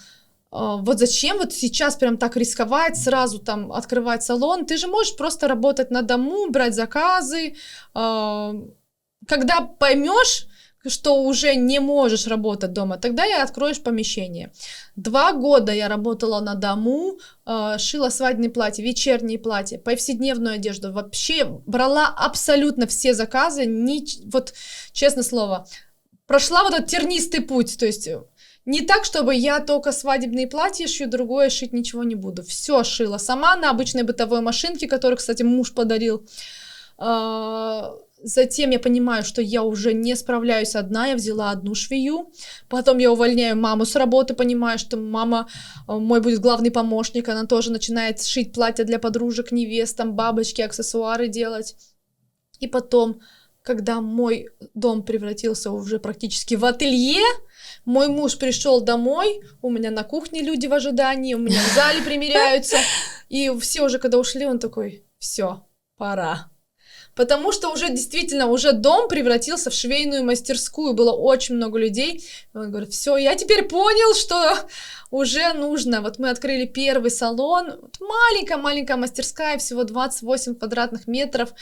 Speaker 2: вот зачем вот сейчас прям так рисковать, сразу там открывать салон? Ты же можешь просто работать на дому, брать заказы. Когда поймешь, что уже не можешь работать дома, тогда и откроешь помещение. 2 года я работала на дому, шила свадебные платья, вечерние платья, повседневную одежду. Вообще брала абсолютно все заказы, вот честное слово, прошла вот этот тернистый путь, то есть не так, чтобы я только свадебные платья шью, другое шить ничего не буду. Все шила сама на обычной бытовой машинке, которую, кстати, муж подарил. Затем я понимаю, что я уже не справляюсь одна, я взяла одну швею, потом я увольняю маму с работы, понимаю, что мама мой будет главный помощник, она тоже начинает шить платья для подружек, невест, там бабочки, аксессуары делать. И потом, когда мой дом превратился уже практически в ателье, мой муж пришел домой, у меня на кухне люди в ожидании, у меня в зале примеряются, и все уже, когда ушли, он такой, все, пора. Потому что уже действительно, уже дом превратился в швейную мастерскую, было очень много людей. И он говорит, все, я теперь понял, что уже нужно. Вот мы открыли первый салон, маленькая-маленькая мастерская, всего 28 квадратных метров.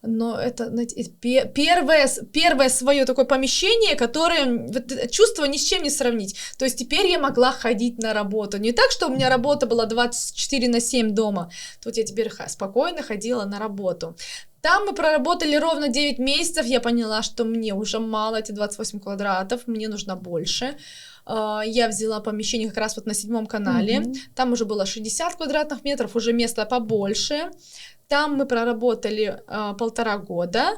Speaker 2: Но это, знаете, первое свое такое помещение, которое вот, чувство ни с чем не сравнить. То есть теперь я могла ходить на работу. Не так, что у меня работа была 24/7 дома. Тут я теперь спокойно ходила на работу. Там мы проработали ровно 9 месяцев. Я поняла, что мне уже мало эти 28 квадратов, мне нужно больше. Я взяла помещение как раз вот на 7 канале. Там уже было 60 квадратных метров, уже место побольше. Там мы проработали 1,5 года.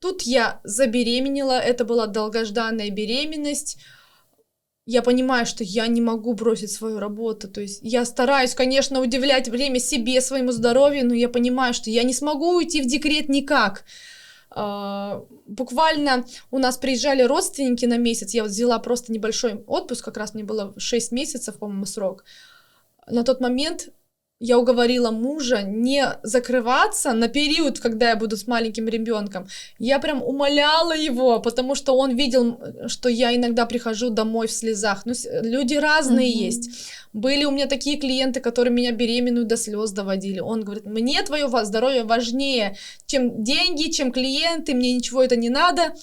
Speaker 2: Тут я забеременела, это была долгожданная беременность. Я понимаю, что я не могу бросить свою работу. То есть я стараюсь, конечно, уделять время себе, своему здоровью, но я понимаю, что я не смогу уйти в декрет никак. Буквально у нас приезжали родственники на месяц. Я вот взяла просто небольшой отпуск, как раз мне было 6 месяцев, по-моему, срок. На тот момент я уговорила мужа не закрываться на период, когда я буду с маленьким ребенком. Я прям умоляла его, потому что он видел, что я иногда прихожу домой в слезах. Ну, люди разные есть. Были у меня такие клиенты, которые меня беременную до слез доводили. Он говорит, мне твое здоровье важнее, чем деньги, чем клиенты, мне ничего это не надо.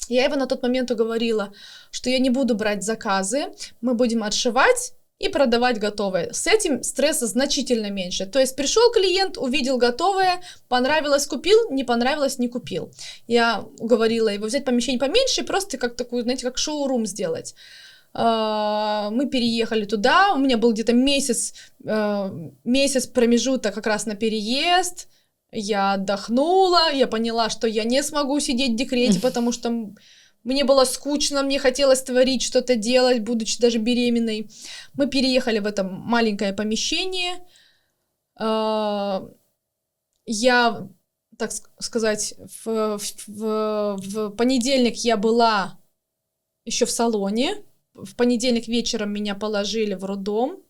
Speaker 2: Я его на тот момент уговорила, что я не буду брать заказы, мы будем отшивать и продавать готовое. С этим стресса значительно меньше. То есть пришел клиент, увидел готовое, понравилось — купил, не понравилось — не купил. Я уговорила его взять помещение поменьше и просто как такую, знаете, как шоурум сделать. Мы переехали туда, у меня был где-то месяц промежуток как раз на переезд. Я отдохнула, я поняла, что я не смогу сидеть в декрете, потому что мне было скучно, мне хотелось творить, что-то делать, будучи даже беременной. Мы переехали в это маленькое помещение. Я, так сказать, в понедельник я была еще в салоне. В понедельник вечером меня положили в роддом.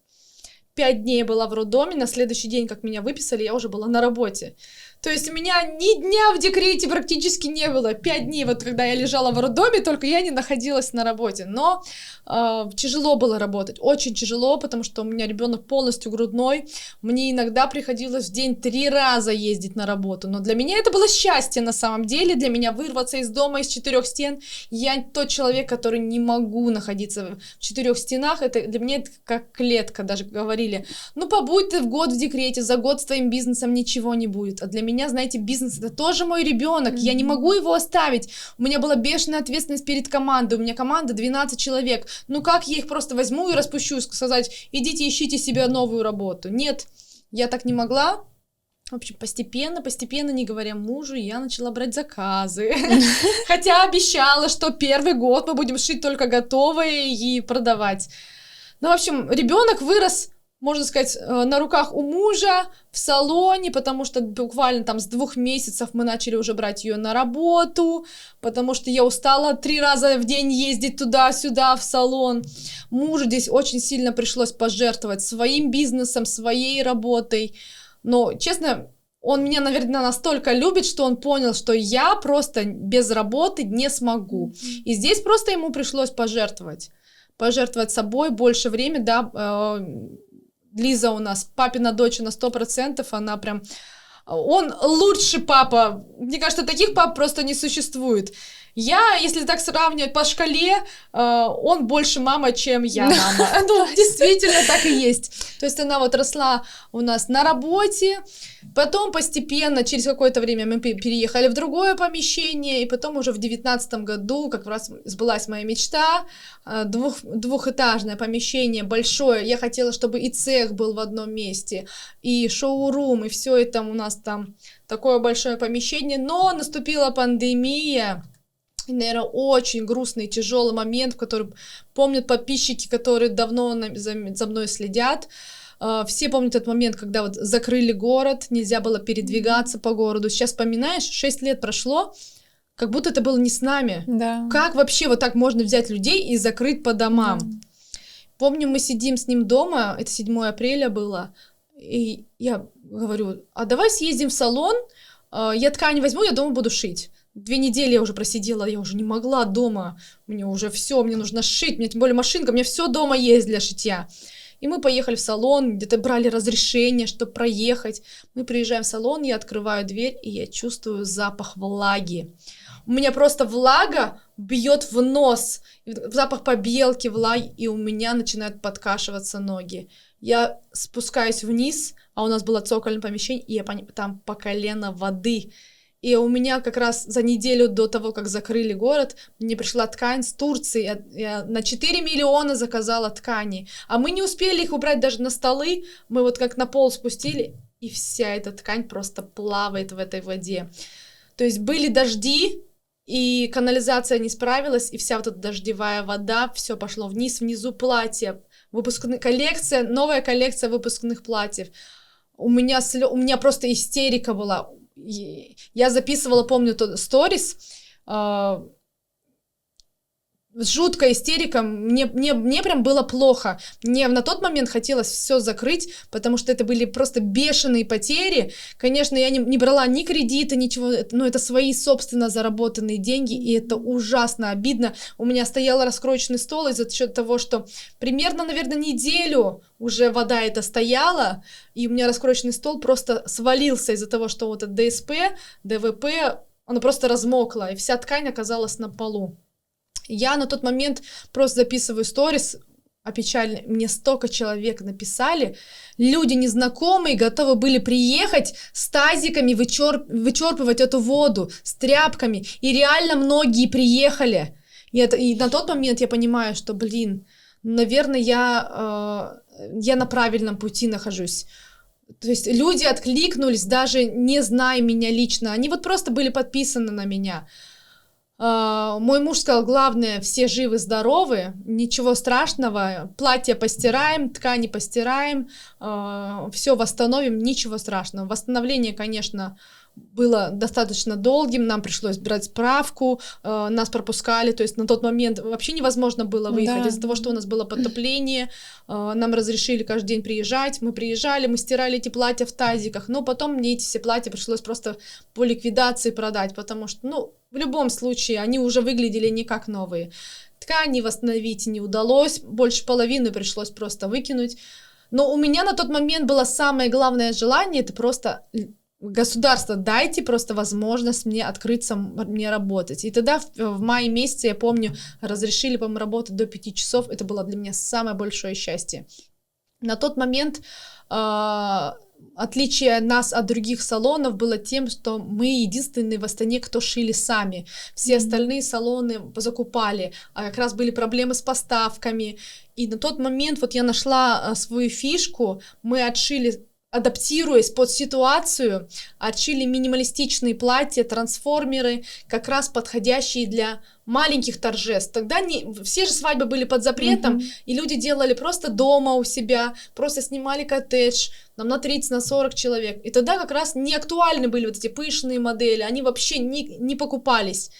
Speaker 2: 5 дней я была в роддоме, на следующий день, как меня выписали, я уже была на работе. То есть у меня ни дня в декрете практически не было. 5 дней, вот когда я лежала в роддоме, только я не находилась на работе. Но тяжело было работать, очень тяжело, потому что у меня ребенок полностью грудной. Мне иногда приходилось в день 3 раза ездить на работу. Но для меня это было счастье на самом деле. Для меня вырваться из дома, из 4 стен. Я тот человек, который не могу находиться в 4 стенах. Это для меня это как клетка. Даже говорили, ну побудь ты в год в декрете, за год с твоим бизнесом ничего не будет. А для меня, знаете, бизнес — это тоже мой ребенок, я не могу его оставить. У меня была бешеная ответственность перед командой, у меня команда 12 человек. Ну как я их просто возьму и распущу, сказать, идите ищите себе новую работу? Нет, я так не могла. В общем, постепенно, не говоря мужу, я начала брать заказы. Хотя обещала, что первый год мы будем шить только готовые и продавать. Ну, в общем, ребенок вырос, можно сказать, на руках у мужа, в салоне, потому что буквально там с 2 месяцев мы начали уже брать ее на работу, потому что я устала 3 раза в день ездить туда-сюда в салон. Мужу здесь очень сильно пришлось пожертвовать своим бизнесом, своей работой. Но, честно, он меня, наверное, настолько любит, что он понял, что я просто без работы не смогу. И здесь просто ему пришлось пожертвовать собой больше времени, да. Лиза у нас папина дочь на 100%, она прям... Он лучший папа. Мне кажется, таких пап просто не существует. Я, если так сравнивать по шкале, он больше мама, чем я мама. Ну, действительно так и есть. То есть она вот росла у нас на работе, потом постепенно, через какое-то время мы переехали в другое помещение, и потом уже в 2019 году как раз сбылась моя мечта, двухэтажное помещение большое. Я хотела, чтобы и цех был в одном месте, и шоурум, и все это у нас там такое большое помещение, но наступила пандемия. И, наверное, очень грустный, тяжелый момент, который помнят подписчики, которые давно за мной следят. Все помнят этот момент, когда вот закрыли город, нельзя было передвигаться по городу. Сейчас вспоминаешь, 6 лет прошло, как будто это было не с нами.
Speaker 3: Да.
Speaker 2: Как вообще вот так можно взять людей и закрыть по домам? Да. Помню, мы сидим с ним дома, это 7 апреля было, и я говорю, а давай съездим в салон, я ткань возьму, я дома буду шить. 2 недели я уже просидела, я уже не могла дома, мне уже все, мне нужно шить, мне тем более машинка, у меня все дома есть для шитья. И мы поехали в салон, где-то брали разрешение, чтобы проехать. Мы приезжаем в салон, я открываю дверь, и я чувствую запах влаги. У меня просто влага бьет в нос, запах побелки, влаги, и у меня начинают подкашиваться ноги. Я спускаюсь вниз, а у нас было цокольное помещение, и там по колено воды. И у меня как раз за неделю до того, как закрыли город, мне пришла ткань с Турции. Я на 4 миллиона заказала ткани. А мы не успели их убрать даже на столы. Мы вот как на пол спустили, и вся эта ткань просто плавает в этой воде. То есть были дожди, и канализация не справилась, и вся вот эта дождевая вода, все пошло вниз, внизу платье, новая коллекция выпускных платьев. У меня просто истерика была. Я записывала, помню, тот сторис, жуткая истерика, мне прям было плохо. Мне на тот момент хотелось все закрыть, потому что это были просто бешеные потери. Конечно, я не брала ни кредита, ничего, но это свои собственно заработанные деньги, и это ужасно обидно. У меня стоял раскроечный стол из-за счет того, что примерно, наверное, неделю уже вода эта стояла, и у меня раскроечный стол просто свалился из-за того, что вот это ДСП, ДВП, оно просто размокло, и вся ткань оказалась на полу. Я на тот момент просто записываю сторис, опечально, мне столько человек написали, люди незнакомые готовы были приехать с тазиками, вычерпывать эту воду, с тряпками, и реально многие приехали. И на тот момент я понимаю, что, наверное, я на правильном пути нахожусь. То есть люди откликнулись, даже не зная меня лично, они вот просто были подписаны на меня. Мой муж сказал, главное, все живы-здоровы, ничего страшного, платье постираем, ткани постираем, все восстановим, ничего страшного. Восстановление, конечно, было достаточно долгим, нам пришлось брать справку, нас пропускали, то есть на тот момент вообще невозможно было выехать, из-за того, что у нас было потопление, нам разрешили каждый день приезжать, мы приезжали, мы стирали эти платья в тазиках, но потом мне эти все платья пришлось просто по ликвидации продать, потому что, в любом случае, они уже выглядели не как новые. Ткани восстановить не удалось, больше половины пришлось просто выкинуть, но у меня на тот момент было самое главное желание, это просто... Государство, дайте просто возможность мне открыться, мне работать. И тогда в мае месяце, я помню, разрешили, по-моему, работать до 5 часов. Это было для меня самое большое счастье. На тот момент отличие нас от других салонов было тем, что мы единственные в Астане, кто шили сами. Все остальные салоны закупали, а как раз были проблемы с поставками. И на тот момент вот я нашла свою фишку, мы отшили, адаптируясь под ситуацию, отшили минималистичные платья, трансформеры, как раз подходящие для маленьких торжеств. Тогда все же свадьбы были под запретом, и люди делали просто дома у себя, просто снимали коттедж, нам на 30, на 40 человек. И тогда как раз не актуальны были вот эти пышные модели, они вообще не покупались.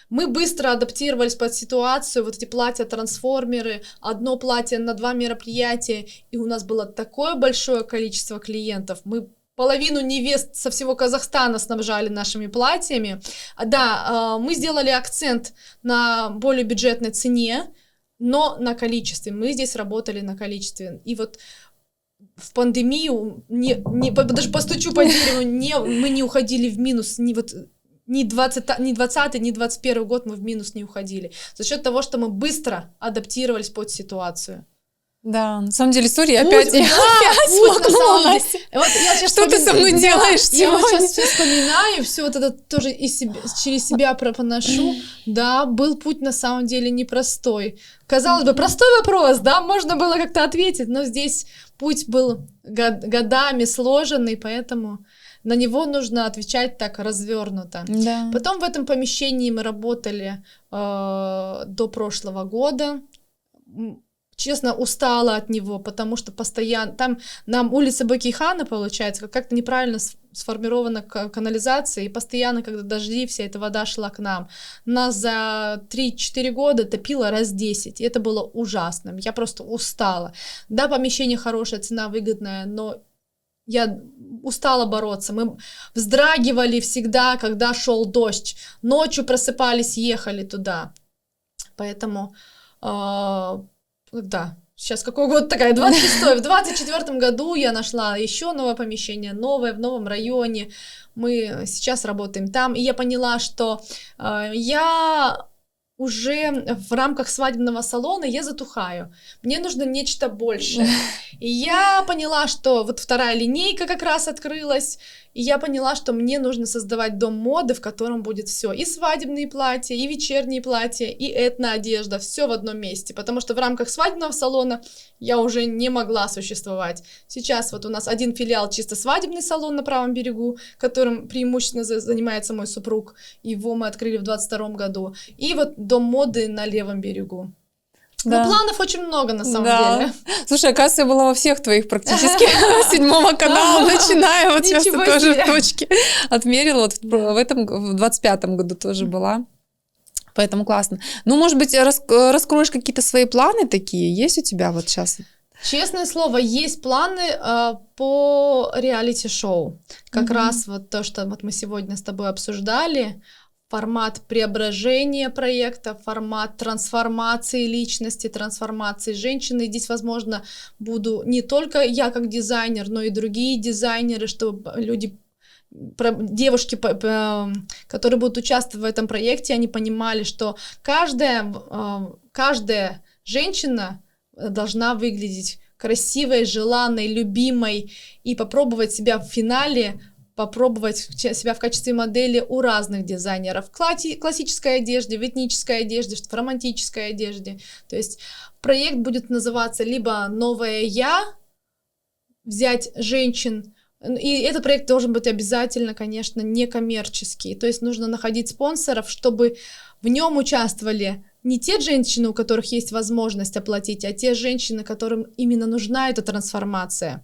Speaker 2: Мы быстро адаптировались под ситуацию, вот эти платья-трансформеры, одно платье на 2 мероприятия, и у нас было такое большое количество клиентов, мы половину невест со всего Казахстана снабжали нашими платьями. Да, мы сделали акцент на более бюджетной цене, но на количестве, мы здесь работали на количестве, и вот в пандемию, даже постучу по дереву, мы не уходили в минус, ни 20, ни 21 год мы в минус не уходили. За счет того, что мы быстро адаптировались под ситуацию.
Speaker 3: Да, на самом деле, сори, опять смакнулась. Что ты со мной делаешь сегодня?
Speaker 2: Я вот сейчас все вспоминаю, все вот это тоже через себя проношу. Да, был путь на самом деле непростой. Казалось бы, простой вопрос, да, можно было как-то ответить, но здесь путь был годами сложенный, поэтому... На него нужно отвечать так развернуто.
Speaker 3: Да.
Speaker 2: Потом в этом помещении мы работали до прошлого года. Честно, устала от него, потому что постоянно... Там нам улица Бакейхана, получается, как-то неправильно сформирована канализация, и постоянно, когда дожди, вся эта вода шла к нам. Нас за 3-4 года топило раз 10, и это было ужасно. Я просто устала. Да, помещение хорошее, цена выгодная, но я устала бороться. Мы вздрагивали всегда, когда шел дождь. Ночью просыпались, ехали туда. Поэтому, да, Сейчас какой год такая? 26-й. В 24-м году я нашла еще новое помещение, новое, в новом районе. Мы сейчас работаем там. И я поняла, что я уже в рамках свадебного салона я затухаю. Мне нужно нечто большее. И я поняла, что вот вторая линейка как раз открылась, и я поняла, что мне нужно создавать дом моды, в котором будет все: и свадебные платья, и вечерние платья, и этно-одежда, все в одном месте, потому что в рамках свадебного салона я уже не могла существовать. Сейчас вот у нас один филиал чисто свадебный салон на правом берегу, которым преимущественно занимается мой супруг, его мы открыли в 22-м году, и вот дом моды на левом берегу.
Speaker 3: Да.
Speaker 2: Но планов очень много на самом деле.
Speaker 3: Слушай, оказывается, я была во всех твоих практически 7 канала, начиная, вот сейчас ты тоже в точке отмерила, вот в 25-м году тоже была. Поэтому классно. Ну, может быть, раскроешь какие-то свои планы такие, есть у тебя вот сейчас?
Speaker 2: Честное слово, есть планы по реалити-шоу. Как раз вот то, что вот мы сегодня с тобой обсуждали, формат преображения проекта, формат трансформации личности, трансформации женщины. И здесь, возможно, буду не только я как дизайнер, но и другие дизайнеры, чтобы люди, девушки, которые будут участвовать в этом проекте, они понимали, что каждая женщина должна выглядеть красивой, желанной, любимой и попробовать себя в финале, попробовать себя в качестве модели у разных дизайнеров. В классической одежде, в этнической одежде, в романтической одежде. То есть проект будет называться либо «Новое я», взять женщин, и этот проект должен быть обязательно, конечно, некоммерческий. То есть нужно находить спонсоров, чтобы в нем участвовали не те женщины, у которых есть возможность оплатить, а те женщины, которым именно нужна эта трансформация.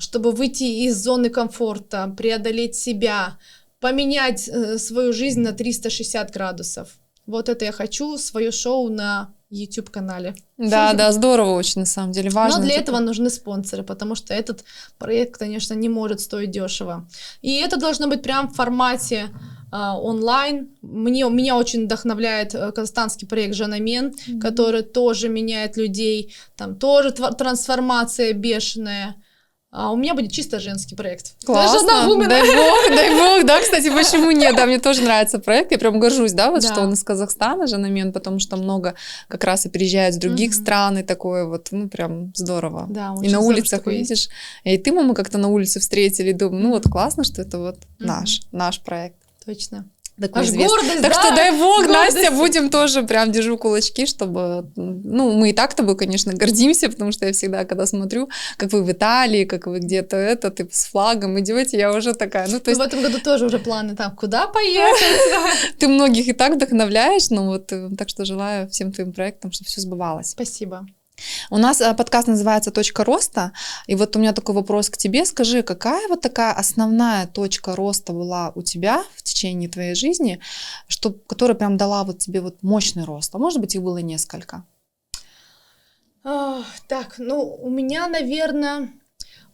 Speaker 2: Чтобы выйти из зоны комфорта, преодолеть себя, поменять свою жизнь на 360 градусов. Вот это я хочу, свое шоу на YouTube-канале.
Speaker 3: Да, здорово очень, на самом деле, важно.
Speaker 2: Но для этого нужны спонсоры, потому что этот проект, конечно, не может стоить дешево. И это должно быть прям в формате онлайн. Меня очень вдохновляет казахстанский проект «Жанамен», который тоже меняет людей, там тоже трансформация бешеная. А у меня будет чисто женский проект.
Speaker 3: Классно, дай бог, да, кстати, почему нет, да, мне тоже нравится проект, я прям горжусь, да, вот что он из Казахстана, Жанамен, потому что много как раз и приезжают с других стран, и такое вот, ну, прям здорово.
Speaker 2: Да,
Speaker 3: и на улицах видишь, и ты, мы как-то на улице встретили, думаю, ну, вот классно, что это вот наш проект.
Speaker 2: Точно.
Speaker 3: Такой известный. Так что дай бог, гордость. Настя, будем тоже прям держу кулачки, чтобы, ну, мы и так тобой, конечно, гордимся, потому что я всегда, когда смотрю, как вы в Италии, как вы где-то ты с флагом идете, я уже такая, ну, то есть...
Speaker 2: В этом году тоже уже планы там, куда поехать?
Speaker 3: Ты многих и так вдохновляешь, ну, вот, так что желаю всем твоим проектам, чтобы все сбывалось.
Speaker 2: Спасибо.
Speaker 3: У нас подкаст называется «Точка роста», и вот у меня такой вопрос к тебе. Скажи, какая вот такая основная точка роста была у тебя в течение твоей жизни, которая прям дала вот тебе вот мощный рост? А может быть, их было несколько?
Speaker 2: Так, ну, у меня, наверное,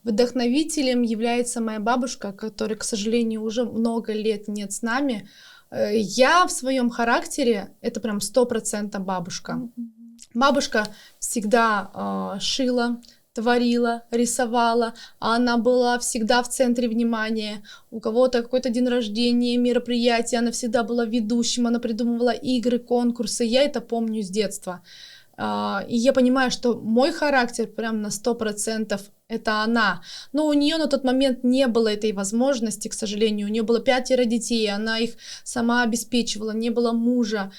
Speaker 2: вдохновителем является моя бабушка, которая, к сожалению, уже много лет нет с нами. Я в своем характере, это прям 100% бабушка. Бабушка всегда шила, творила, рисовала, а она была всегда в центре внимания. У кого-то какой-то день рождения, мероприятие, она всегда была ведущим, она придумывала игры, конкурсы. Я это помню с детства. И я понимаю, что мой характер прям на 100% это она. Но у нее на тот момент не было этой возможности, к сожалению. У нее было 5 детей, она их сама обеспечивала, не было мужа.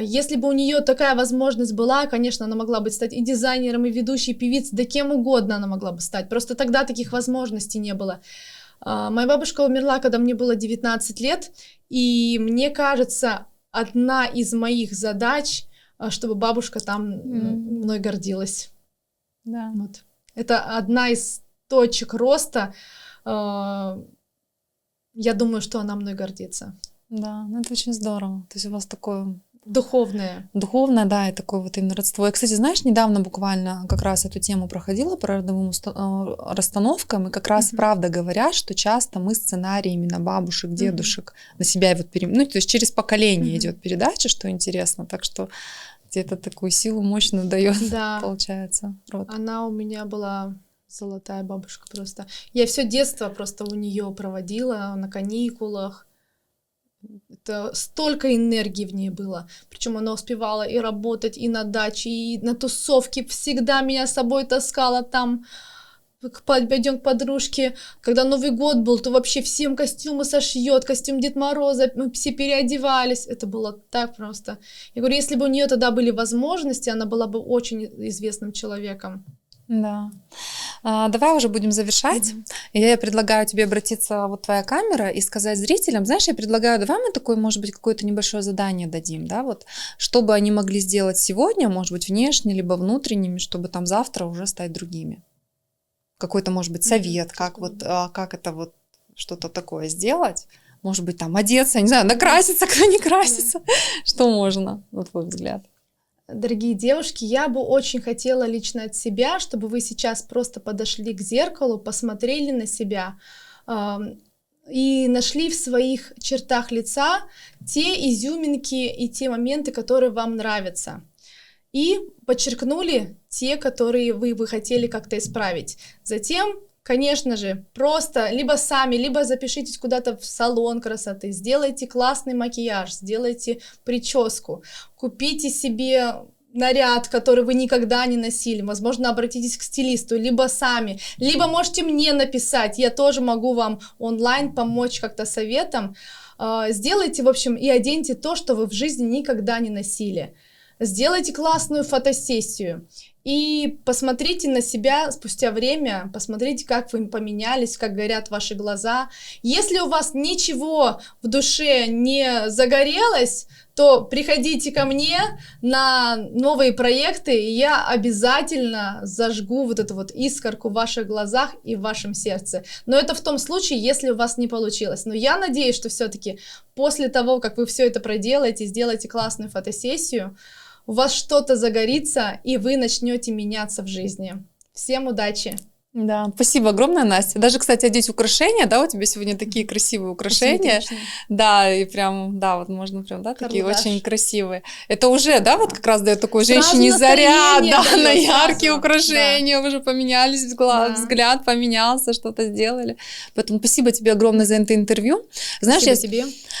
Speaker 2: Если бы у нее такая возможность была, конечно, она могла бы стать и дизайнером, и ведущей, и певицей, да кем угодно она могла бы стать. Просто тогда таких возможностей не было. Моя бабушка умерла, когда мне было 19 лет, и мне кажется, одна из моих задач, чтобы бабушка там мной гордилась.
Speaker 3: Да.
Speaker 2: Вот. Это одна из точек роста. Я думаю, что она мной гордится.
Speaker 3: Да, ну это очень здорово. То есть у вас такое...
Speaker 2: Духовное,
Speaker 3: да, и такое вот именно родство. Я, кстати, знаешь, недавно буквально как раз эту тему проходила по родовым расстановкам, и как раз правда говорят, что часто мы сценарии именно бабушек, дедушек на себя вот то есть через поколение идет передача, что интересно, так что Где-то такую силу мощную дает,
Speaker 2: Да,
Speaker 3: получается, род.
Speaker 2: она у меня была золотая бабушка просто. Я все детство просто у нее проводила на каникулах. Это столько энергии в ней было. Причем она успевала и работать, и на даче, и на тусовке. Всегда меня с собой таскала там. Пойдем к подружке. Когда Новый год был, то вообще всем костюмы сошьет, костюм Дед Мороза, мы все переодевались. Это было так просто. Я говорю, если бы у нее тогда были возможности, она была бы очень известным человеком.
Speaker 3: Да. Давай уже будем завершать. Я предлагаю тебе обратиться, вот твоя камера, и сказать зрителям, знаешь, я предлагаю, давай мы такое, может быть, какое-то небольшое задание дадим, да, вот, чтобы они могли сделать сегодня, может быть, внешне, либо внутренними, чтобы там завтра уже стать другими. Какой-то, может быть, совет, как вот, как это вот, что-то такое сделать. Может быть, там одеться, не знаю, накраситься, кто не красится. Что можно, на твой взгляд?
Speaker 2: Дорогие девушки, я бы очень хотела лично от себя, чтобы вы сейчас просто подошли к зеркалу, посмотрели на себя и нашли в своих чертах лица те изюминки и те моменты, которые вам нравятся. И подчеркнули те, которые вы хотели как-то исправить. Затем, конечно же, просто либо сами, либо запишитесь куда-то в салон красоты, сделайте классный макияж, сделайте прическу, купите себе наряд, который вы никогда не носили, возможно, обратитесь к стилисту, либо сами, либо можете мне написать, я тоже могу вам онлайн помочь как-то советом. Сделайте, в общем, и оденьте то, что вы в жизни никогда не носили. Сделайте классную фотосессию и посмотрите на себя спустя время, посмотрите, как вы поменялись, как горят ваши глаза. Если у вас ничего в душе не загорелось, то приходите ко мне на новые проекты, и я обязательно зажгу вот эту вот искорку в ваших глазах и в вашем сердце. Но это в том случае, если у вас не получилось. Но я надеюсь, что все-таки после того, как вы все это проделаете, сделаете классную фотосессию, у вас что-то загорится, и вы начнете меняться в жизни. Всем удачи!
Speaker 3: Да, спасибо огромное, Настя. Даже, кстати, одеть украшения, да, у тебя сегодня такие красивые украшения. Да, и прям, да, вот можно прям, да, такие очень красивые. Это уже, да, вот как раз дает такой женщине заряд, да, на яркие украшения, уже поменялись, взгляд поменялся, что-то сделали. Поэтому спасибо тебе огромное за это интервью. Знаешь,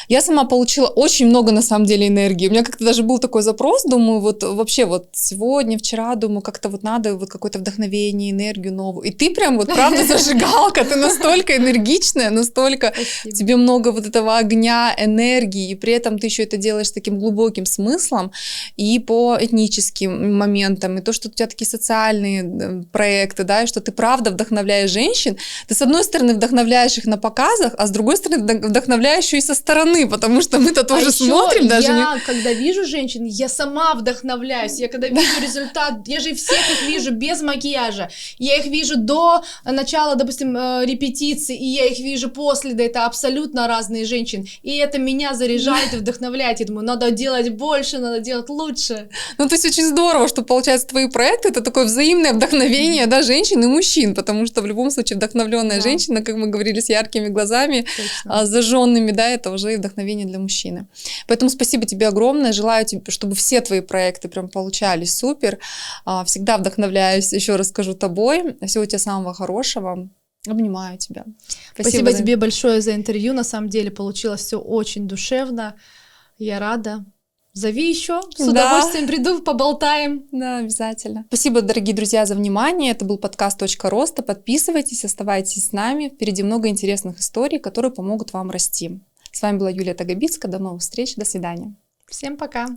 Speaker 3: я сама получила очень много, на самом деле, энергии. У меня как-то даже был такой запрос, думаю, вот вообще вот сегодня, вчера, думаю, как-то вот надо вот какое-то вдохновение, энергию новую. И ты прям вот правда зажигалка, ты настолько энергичная, настолько тебе много вот этого огня, энергии, и при этом ты еще это делаешь с таким глубоким смыслом и по этническим моментам, и то, что у тебя такие социальные проекты, да, и что ты правда вдохновляешь женщин, ты с одной стороны вдохновляешь их на показах, а с другой стороны вдохновляешь еще и со стороны, потому что мы-то тоже смотрим даже.
Speaker 2: Когда вижу женщин, я сама вдохновляюсь, я когда вижу результат, я же всех их вижу без макияжа, я их вижу до начала, допустим, репетиции, и я их вижу после, да, это абсолютно разные женщины, и это меня заряжает и вдохновляет, я думаю, надо делать больше, надо делать лучше.
Speaker 3: Ну, то есть очень здорово, что, получается, твои проекты, это такое взаимное вдохновение, да, женщин и мужчин, потому что в любом случае вдохновленная женщина, как мы говорили, с яркими глазами, зажженными, да, это уже и вдохновение для мужчины. Поэтому спасибо тебе огромное, желаю тебе, чтобы все твои проекты прям получались супер, всегда вдохновляюсь, еще раз скажу, тобой, всего тебе самого хорошего. Обнимаю тебя.
Speaker 2: Спасибо тебе большое за интервью. На самом деле получилось все очень душевно. Я рада. Зови еще. С удовольствием приду, поболтаем.
Speaker 3: Да, обязательно. Спасибо, дорогие друзья, за внимание. Это был подкаст «Точка роста». Подписывайтесь, оставайтесь с нами. Впереди много интересных историй, которые помогут вам расти. С вами была Юлия Тагобицкая. До новых встреч. До свидания.
Speaker 2: Всем пока.